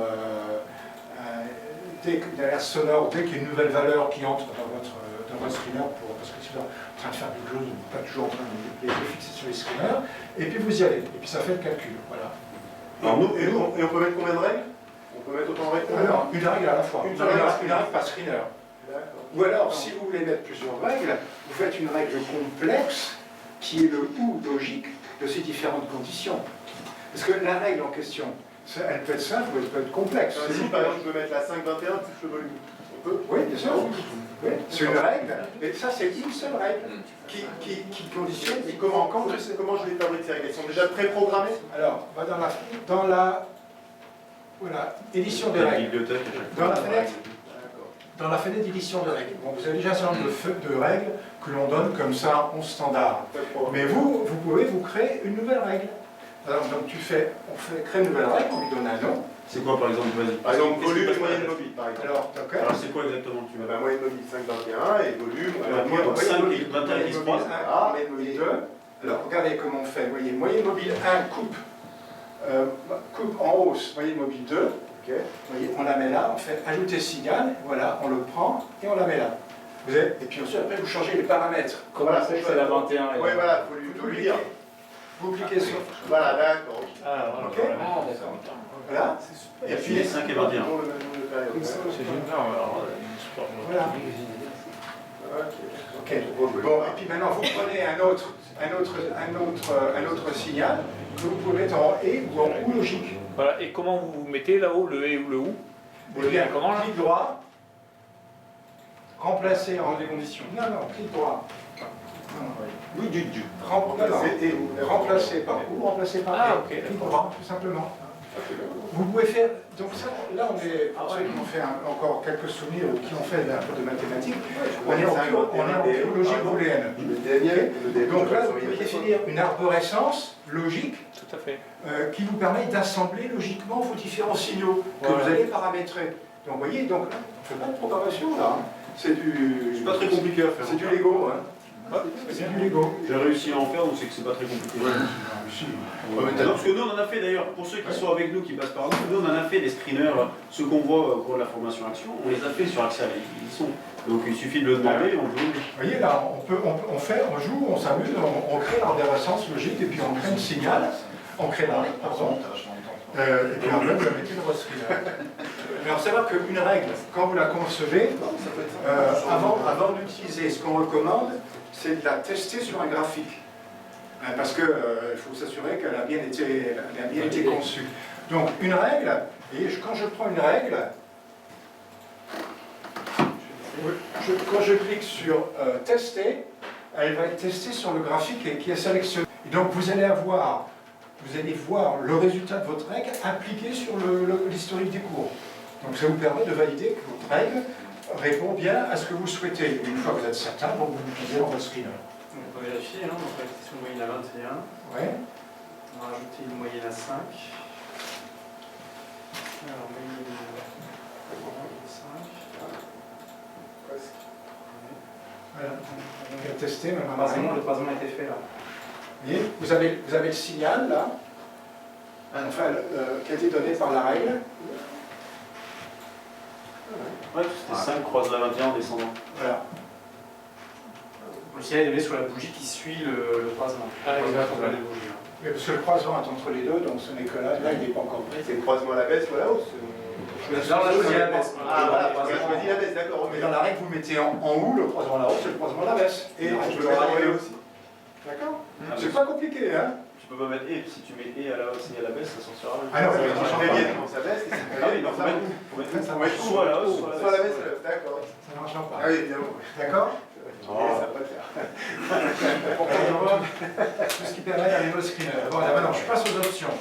d'alerte sonore dès qu'il y a une nouvelle valeur qui entre dans votre screener, parce que si vous êtes en train de faire quelque chose, vous n'êtes pas toujours en train de les fixer sur les screeners, et puis vous y allez, et puis ça fait le calcul. Voilà. Et on peut mettre combien de règles? On peut mettre autant de règles? Alors, une règle à la fois. Une règle par screener. Ou alors, si vous voulez mettre plusieurs règles, vous faites une règle complexe qui est le ou logique de ces différentes conditions. Parce que la règle en question, elle peut être simple ou elle peut être complexe. Si par exemple je veux mettre la 521 plus le volume, on peut? Oui, bien sûr. Oui. C'est une règle, mais ça c'est une seule règle qui conditionne. Et comment je les fabrique ces règles? Elles sont déjà préprogrammées? Alors, dans la voilà, édition des règles. Dans la fenêtre d'édition de règles. Bon, vous avez déjà un certain nombre de règles que l'on donne comme ça en standard. Mais vous pouvez vous créer une nouvelle règle. Alors, donc on crée une nouvelle règle, on lui donne un nom. C'est quoi par exemple? Par exemple, volume et moyenne mobile, par exemple. Alors c'est quoi exactement tu veux? Moyenne mobile 5,21 et volume. Donc 5 et 21 qui se croisent. Moyenne mobile 2. Alors, regardez comment on fait. Vous voyez, moyenne mobile 1 coupe en hausse, moyenne mobile 2. Okay. Vous voyez, on la met là, on fait ajouter signal, voilà, on le prend et on la met là. Et puis ensuite, après, vous changez les paramètres. Comment ça c'est la 21? Oui, voilà, il faut lui dire. Vous cliquez sur. Voilà, d'accord. Ok. Voilà. Et puis les 5 et 21. C'est génial. Voilà. Ok. Bon, et puis maintenant, vous prenez un autre signal que vous pouvez mettre en et ou en ou logique. Voilà, et comment vous mettez là-haut le et ou le ou? Vous le mettez comment là? Clic droit, remplacer en des conditions. Non, clic droit. Oui, du. Remplacer par ou, remplacer par Ah, et. ok, Clic droit, tout simplement. Vous pouvez faire, donc ça, là on est, pour ceux qui ont fait encore quelques souvenirs ou qui ont fait un peu de mathématiques, on est en pure logique booléenne. Donc là, vous pouvez définir une arborescence logique Tout à fait. qui vous permet d'assembler logiquement vos différents signaux que vous allez paramétrer. Donc vous voyez, donc là, on ne fait pas de programmation là, c'est pas très compliqué à faire. C'est du Lego, hein. C'est du Lego. J'ai réussi à en faire, donc c'est que c'est pas très compliqué. Non, parce que nous on en a fait d'ailleurs, pour ceux qui sont avec nous, qui passent par nous on en a fait des screeners, ceux qu'on voit au cours de la formation Action, on les a fait sur Axel, ils y sont. Donc il suffit de le demander, on peut. Vous voyez là, on joue, on s'amuse, on crée l'arborescence logique et puis on crée le signal, on crée la règle, pardon. Et puis après vous la mettez dans votre screener. Mais alors savoir qu'une règle, quand vous la concevez, avant d'utiliser, ce qu'on recommande, c'est de la tester sur un graphique. Parce qu'il faut s'assurer qu'elle a bien été conçue. Donc une règle, et quand je prends une règle, quand je clique sur tester, elle va être testée sur le graphique qui est sélectionné. Et donc vous allez voir le résultat de votre règle appliqué sur l'historique des cours. Donc ça vous permet de valider que votre règle répond bien à ce que vous souhaitez. Une fois que vous êtes certain, vous l'utilisez dans votre screener. On peut vérifier, hein, donc la question de moyenne à 21. Ouais. On va rajouter une moyenne à 5. Alors, moyenne à 5. Voilà. On va tester, même Le croisement a été fait là. Vous voyez, vous avez le signal là, qui a été donné par la règle. Ouais, c'était 5 croise la 21 en descendant. Voilà. Le signal est donné sur la bougie qui suit le croisement. Ah, exactement. Mais parce que le croisement est entre les deux, donc ce n'est que là, il n'est pas encore pris. C'est le croisement à la baisse ou à la hausse? Là, on a choisi la baisse. Ah voilà, on a choisi la baisse, d'accord. Mais dans la règle, vous mettez en haut le croisement à la hausse et le croisement à la baisse. Et je peux le mettre aussi. D'accord. C'est pas compliqué, hein. Tu peux pas mettre et, si tu mets et à la hausse et à la baisse, ça sortira. Ah non, Ça change bien quand ça baisse. Ah oui, non, faut mettre soit à la hausse, soit à la baisse. D'accord. Ça ne marchera pas. Ah oui, bien. D'accord. Ça va pas le faire. Tout ce qui permet d'aller au screener. Bon, là, maintenant, je passe aux options.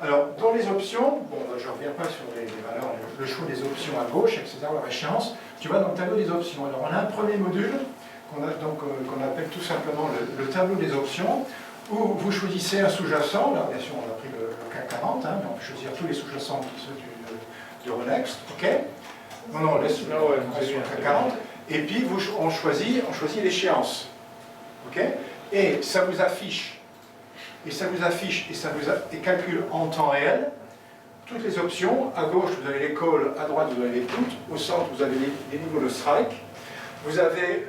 Alors, dans les options, bon, je ne reviens pas sur les valeurs, le choix des options à gauche, etc., leur échéance. tu vois, dans le tableau des options. Alors, on a un premier module qu'on appelle tout simplement le tableau des options, où vous choisissez un sous-jacent. Là, bien sûr, on a pris le CAC 40, hein, mais on peut choisir tous les sous-jacents qui sont du Euronext. OK? Non, laisse sur le CAC 40. Et puis, on choisit l'échéance. OK? Et ça vous affiche, et calcule en temps réel toutes les options. À gauche, vous avez les calls, à droite, vous avez les puts, au centre, vous avez les niveaux de strike. Vous avez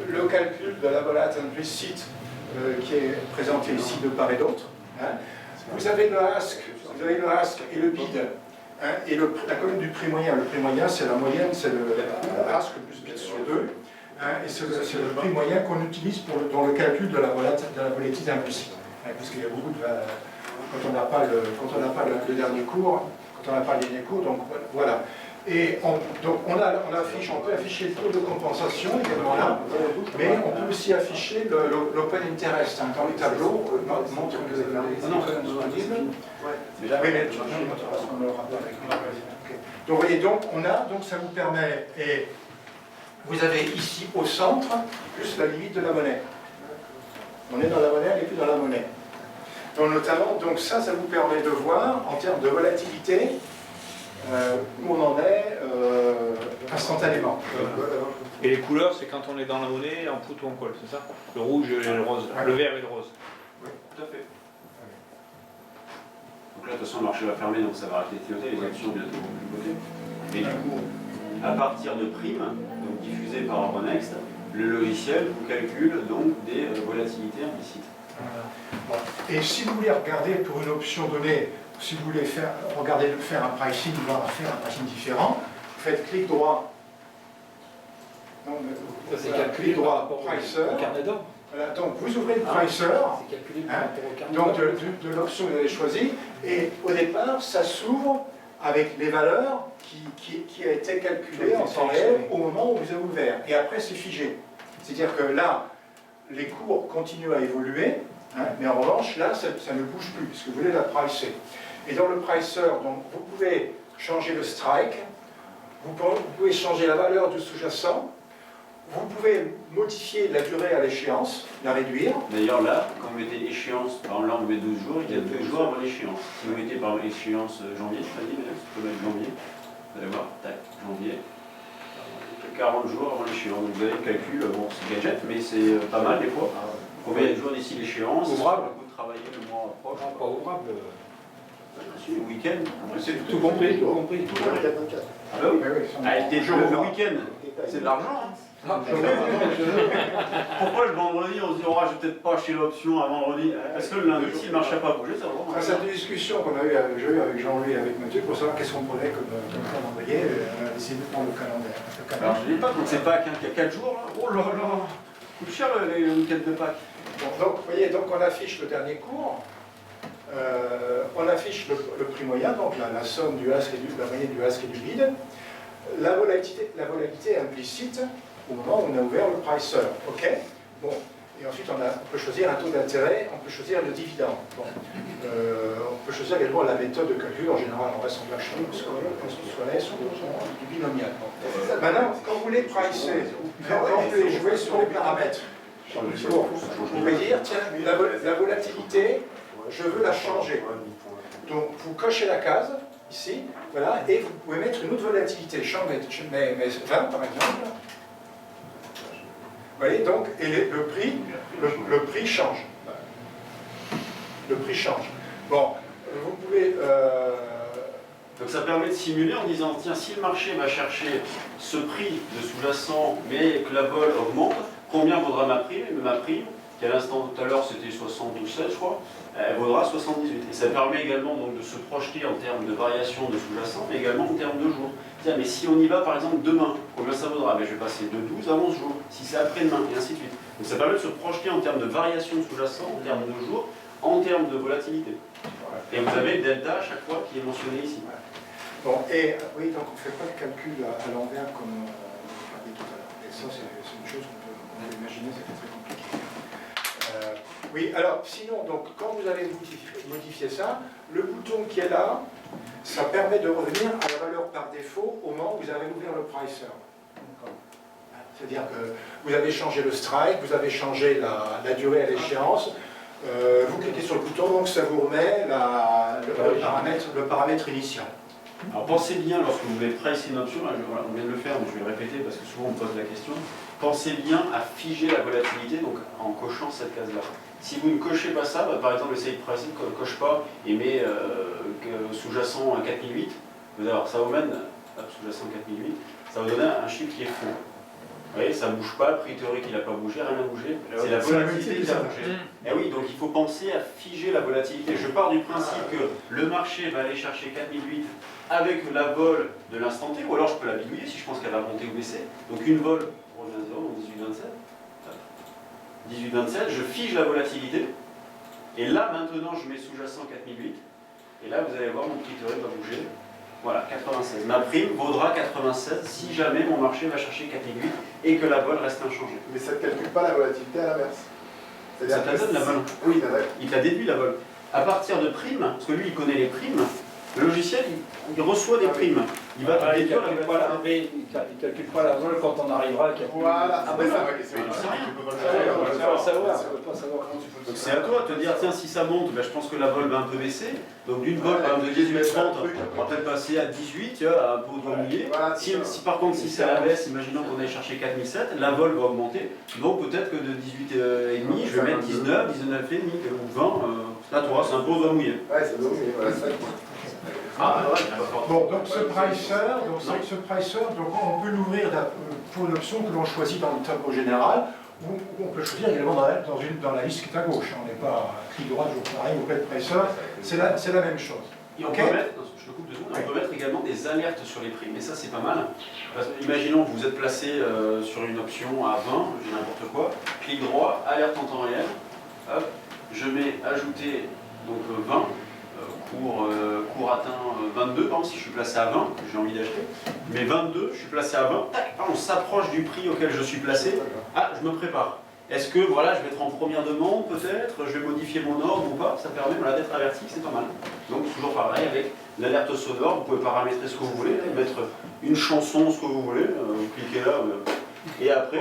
le calcul de la volate implicite qui est présenté ici de part et d'autre. Hein. Vous avez le ask et le bid, hein, et la colonne du prix moyen. Le prix moyen, c'est la moyenne, c'est le ask plus bid sur 2. Hein, et c'est le prix moyen qu'on utilise dans le calcul de la volatilité implicite. Hein, parce qu'il y a beaucoup de... quand on n'a pas le dernier cours, donc voilà. Et on peut afficher le taux de compensation également là, mais on peut aussi afficher l'open interest. Hein, dans les tableaux, montre donc vous voyez, donc ça vous permet, et vous avez ici au centre, plus la limite de la monnaie. On est dans la monnaie, et plus dans la monnaie. Donc notamment, ça vous permet de voir en termes de volatilité où on en est instantanément. Et les couleurs, c'est quand on est dans la monnaie, en put ou en call, c'est ça? Le rouge et le rose, le vert et le rose. Oui, tout à fait. Donc là, de toute façon, le marché va fermer, donc ça va arrêter de clignoter, les actions bientôt vont plus coter. Mais du coup, à partir de primes, donc diffusées par Euronext, le logiciel vous calcule donc des volatilités implicites. Et si vous voulez regarder pour une option donnée, si vous voulez faire un pricing, voir faire un pricing différent, vous faites clic droit. Clic droit, pricer. Voilà, donc vous ouvrez le pricer, donc de l'option que vous avez choisie, et au départ, ça s'ouvre avec les valeurs qui a été calculées en temps réel au moment où vous avez ouvert. Et après, c'est figé. C'est-à-dire que là, les cours continuent à évoluer, hein, mais en revanche, là, ça ne bouge plus, parce que vous voulez la pricer. Et dans le pricer, donc, vous pouvez changer le strike, vous pouvez changer la valeur du sous-jacent, vous pouvez modifier la durée à l'échéance, la réduire. D'ailleurs là, quand vous mettez échéance, par exemple là on met 12 jours, il y a 12 jours avant l'échéance. Si vous mettez par exemple échéance janvier, je dis, vous pouvez mettre janvier, vous allez voir, tac, janvier, 40 jours avant l'échéance. Donc vous avez le calcul, bon c'est gadget, mais c'est pas mal des fois. Combien de jours d'ici l'échéance? Ouvrable. Vous travaillez le mois proche. Pas ouvrable. Le week-end, c'est Tout compris, tout compris. Ah bah oui, le week-end, c'est de l'argent. Hein. Pourquoi le vendredi on se dit, oh, je vais peut-être pas acheter l'option à vendredi? Parce que le lundi, si le marché n'a pas bougé, ça va. C'est une discussion qu'on a eue avec Jean-Louis et avec Mathieu pour savoir qu'est-ce qu'on prenait comme calendrier. On a décidé de prendre le calendrier. Alors je ne dis pas, donc c'est Pâques, il y a 4 jours là. Oh là là, coûte cher les week-ends de Pâques. Bon, donc vous voyez, donc on affiche le dernier cours. On affiche le prix moyen, donc la somme du ask et la moyenne du ask et du bid. La volatilité implicite au moment où on a ouvert le pricer. OK? Bon. Et ensuite, on peut choisir un taux d'intérêt, on peut choisir le dividende. Bon. On peut choisir également la méthode de calcul. En général, on reste en blanchiment parce qu'on est sur du binomial. Bon. Maintenant, quand vous voulez pricer, quand vous voulez jouer sur les paramètres, vous pouvez dire, tiens, la volatilité, je veux la changer. Donc, vous cochez la case, ici, voilà, et vous pouvez mettre une autre volatilité. Je mets 20, par exemple. Vous voyez, donc, et le prix change. Le prix change. Bon, vous pouvez... Donc ça permet de simuler en disant, tiens, si le marché va chercher ce prix de sous-jacent, mais que la vol augmente, combien vaudra ma prime? Ma prime, qui à l'instant tout à l'heure c'était 72 je crois, elle vaudra 78. Et ça permet également donc, de se projeter en termes de variation de sous-jacent, mais également en termes de jours. Tiens, mais si on y va par exemple demain, combien ça vaudra? Je vais passer de 12 à 11 jours, si c'est après-demain, et ainsi de suite. Donc ça permet de se projeter en termes de variation de sous-jacent, en termes de jours, en termes de volatilité. Et vous avez le delta à chaque fois qui est mentionné ici. Bon, et oui, donc on ne fait pas le calcul à l'envers comme on l'a dit tout à l'heure. Et ça, c'est une chose qu'on peut imaginer, c'est très compliqué. Oui, alors, sinon, donc, quand vous avez modifié ça, le bouton qui est là, ça permet de revenir à la valeur par défaut au moment où vous avez ouvert le pricer. C'est-à-dire que vous avez changé le strike, vous avez changé la durée à l'échéance, vous cliquez sur le bouton, donc ça vous remet le paramètre initial. Alors pensez bien, lorsque vous voulez pricer une option, là, voilà, on vient de le faire, mais je vais le répéter parce que souvent on me pose la question, pensez bien à figer la volatilité donc en cochant cette case-là. Si vous ne cochez pas ça, bah, par exemple le save pricing ne coche pas et met sous-jacent à 4008, vous allez voir, ça vous mène, sous-jacent 4008, ça va donner un chiffre qui est faux. Vous voyez, ça ne bouge pas, le prix théorique il n'a pas bougé, rien n'a bougé, c'est la volatilité qui a bougé. Et oui, donc il faut penser à figer la volatilité. Je pars du principe que le marché va aller chercher 4008 avec la vol de l'instant T, ou alors je peux la bidouiller si je pense qu'elle va monter ou baisser. Donc une vol, on revient à 0, donc 18,27. 18,27, je fige la volatilité. Et là, maintenant, je mets sous-jacent 4008. Et là, vous allez voir, mon prix théorique va bouger. Voilà, 96. Ma prime vaudra 96 si jamais mon marché va chercher 4008 et que la vol reste inchangée. Mais ça ne calcule pas la volatilité à l'inverse. Ça te la donne la vol. Oui, d'accord. Il t'a déduit la vol. À partir de primes, parce que lui, il connaît les primes, le logiciel, il reçoit des primes. Il va te Il déduire la ne volatilité. calcule pas la vol quand on arrivera à 4000. Voilà, Ah c'est bah ça non. ma question. Mais tu sais rien. On ne peut pas savoir. Donc c'est à toi de te dire, tiens, si ça monte, ben, je pense que la vol va un peu baisser. Donc d'une vol, par exemple, de 18,30, on va peut-être passer à 18, tu vois, un peu au doigt mouillé. Voilà, Si par contre, si c'est à la baisse, imaginons qu'on aille chercher 4007, la vol va augmenter. Donc peut-être que de 18,5, je vais mettre 19, 19,5 ou 20. Là, tu vois, c'est un peu au doigt mouillé. Ouais, c'est bon, mais voilà, ça. Bon, donc ce pricer, donc on peut l'ouvrir pour une option que l'on choisit dans le tableau général, ou on peut choisir également dans la liste qui est à gauche. On n'est pas clic droit, toujours pareil, vous faites pricer, c'est la même chose. Et on peut mettre, je te coupe 2 secondes, on peut mettre également des alertes sur les primes. Et ça, c'est pas mal. Parce que, imaginons que vous êtes placé sur une option à 20, je dis n'importe quoi, clic droit, alerte en temps réel, hop, je mets ajouter donc 20. Cours atteint 22, par exemple, si je suis placé à 20, j'ai envie d'acheter, mais 22, je suis placé à 20, tac, on s'approche du prix auquel je suis placé, ah, je me prépare. Est-ce que, voilà, je vais être en première demande, peut-être, je vais modifier mon ordre ou pas, ça permet voilà, d'être averti, c'est pas mal. Donc, toujours pareil, avec l'alerte sonore, vous pouvez paramétrer ce que vous voulez, mettre une chanson, ce que vous voulez, vous cliquez là, et après,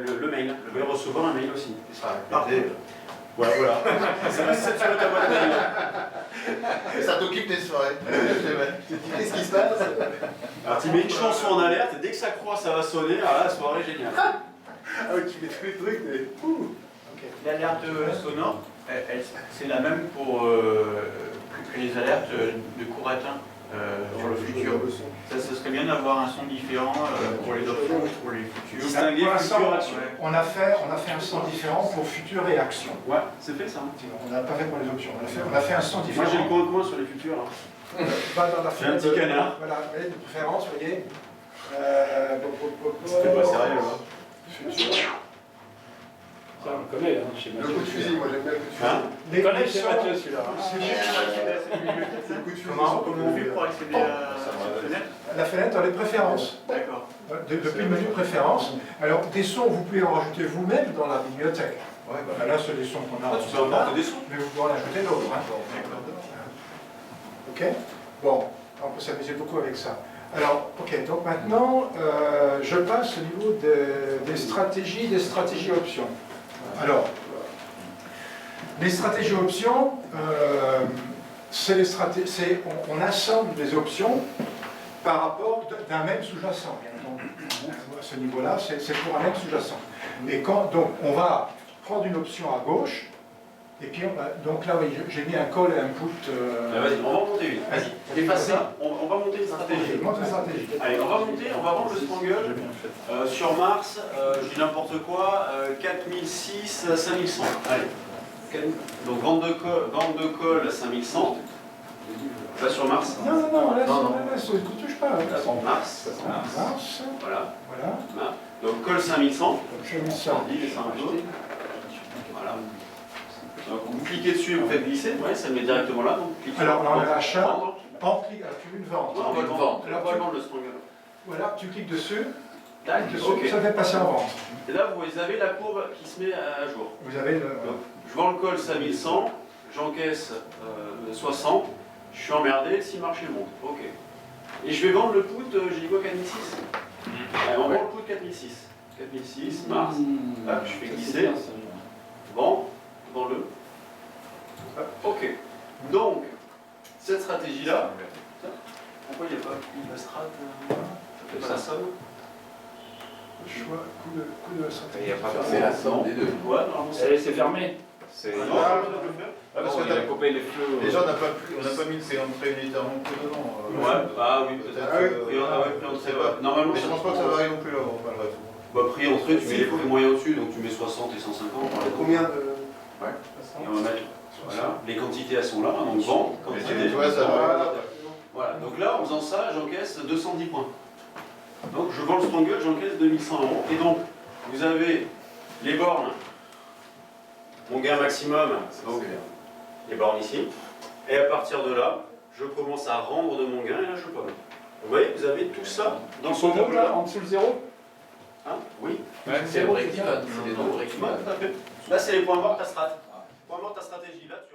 le mail, je vais recevoir un mail aussi. Voilà, voilà. Ça va, c'est sur ta boîte mail. Et ça t'occupe tes soirées. Qu'est-ce qui se passe? Alors tu mets une chanson en alerte, dès que ça croît, ça va sonner, alors là, la soirée est géniale. Ah oui, tu mets tous les trucs, mais... L'alerte sonore, c'est la même pour que les alertes de cours atteint sur le futur. Ça serait bien d'avoir un son différent pour les options, pour les futurs. Distinguer Pour l'instant, futur action. on a fait un son différent pour futur et action. Ouais, c'est fait ça. On n'a pas fait pour les options, on a fait un son Moi différent. j'ai le coin sur les futurs. Hein. Dans la J'ai un petit canard. Voilà, vous voyez, de préférence, vous voyez. C'était pas sérieux, hein. Futur. Ça, on le connaît, hein, chez Le Mathieu. coup de fusil, moi j'aime bien le coup de fusil. Hein Les On connaît chez sons- Mathieu, celui-là. C'est le coup de fusil. Comment on fait pour accéder à cette fenêtre? La fenêtre dans les préférences. D'accord. Depuis le menu préférences. Alors, des sons, vous pouvez en rajouter vous-même dans la bibliothèque. Ouais, bah, Là, c'est des sons qu'on a. Ah, tu peux importer des sons. Mais vous pouvez en ajouter d'autres. Hein. Ok. Bon, on peut s'amuser beaucoup avec ça. Alors, ok, donc maintenant, je passe au niveau des stratégies options. Alors, les stratégies options, on assemble des options par rapport d'un même sous-jacent. À ce niveau-là, c'est pour un même sous-jacent. Et donc, on va prendre une option à gauche, et puis, donc là, oui, j'ai mis un call et input. Vas-y, on va monter vite. Vas-y, efface ça. On va monter une stratégie. Monte une stratégie. Allez, on va vendre le Strangle sur Mars, je dis n'importe quoi, 4006, 5100. Allez. Donc vente de call à 5100. Pas sur Mars. Non, là, ne touche pas. Là, sur Mars. Mars. Voilà. Voilà. Donc call 5100. J'ai mis ça. Voilà. Donc vous cliquez dessus et vous faites glisser, ouais, ça le met directement là. Donc, Alors, on a l'achat. Vendre. Tu veux une vente. Non, on va le vendre. Alors, On va le vendre le Strangle. Voilà, tu cliques dessus. Tac, ok. Ça fait passer en vente. Et là, vous avez la courbe qui se met à jour. Vous avez le. Donc, je vends le call 5100, j'encaisse 60, Je suis emmerdé, si le marché monte. Ok. Et je vais vendre le put, j'ai dit quoi, 4006 On vend le put 4006. 4006, mars. Hop, je fais glisser. Vends, vends-le. Hop, ok. Donc, cette stratégie-là, pourquoi il n'y a pas une strat ça fait pas la somme? Choix, coup de la stratégie. Il n'y a pas c'est la somme des deux. Ouais, normalement C'est fermé. C'est... Ah, non, Ah, parce que il a coupé les feux. déjà, on n'a pas mis le périmètre unitairement que dedans. Ouais, ah oui, peut-être. Ah oui. Et on a ouais, prix entrée, ouais. Normalement, Mais je pense pas que ça varie non plus là, malgré tout. bah, prix entrée, tu mets les prix moyens au-dessus, donc tu mets 60 et 150. par exemple. Combien de... Ouais. Et on va mettre, voilà, les quantités elles sont là, hein, donc vend, quantité. Tu vois, ça va. Voilà, donc là en faisant ça, j'encaisse 210 points. Donc je vends le strangle, j'encaisse 2100 €. Et donc, vous avez les bornes, mon gain maximum, donc les bornes ici. Et à partir de là, je commence à rendre de mon gain et là je pomme. Vous voyez, vous avez tout ça dans ce tableau là. En dessous le zéro. Hein? Oui. C'est le break-even. C'est des non break-even. Là, c'est les points morts de ta strat. Points morts de ta stratégie. Là, tu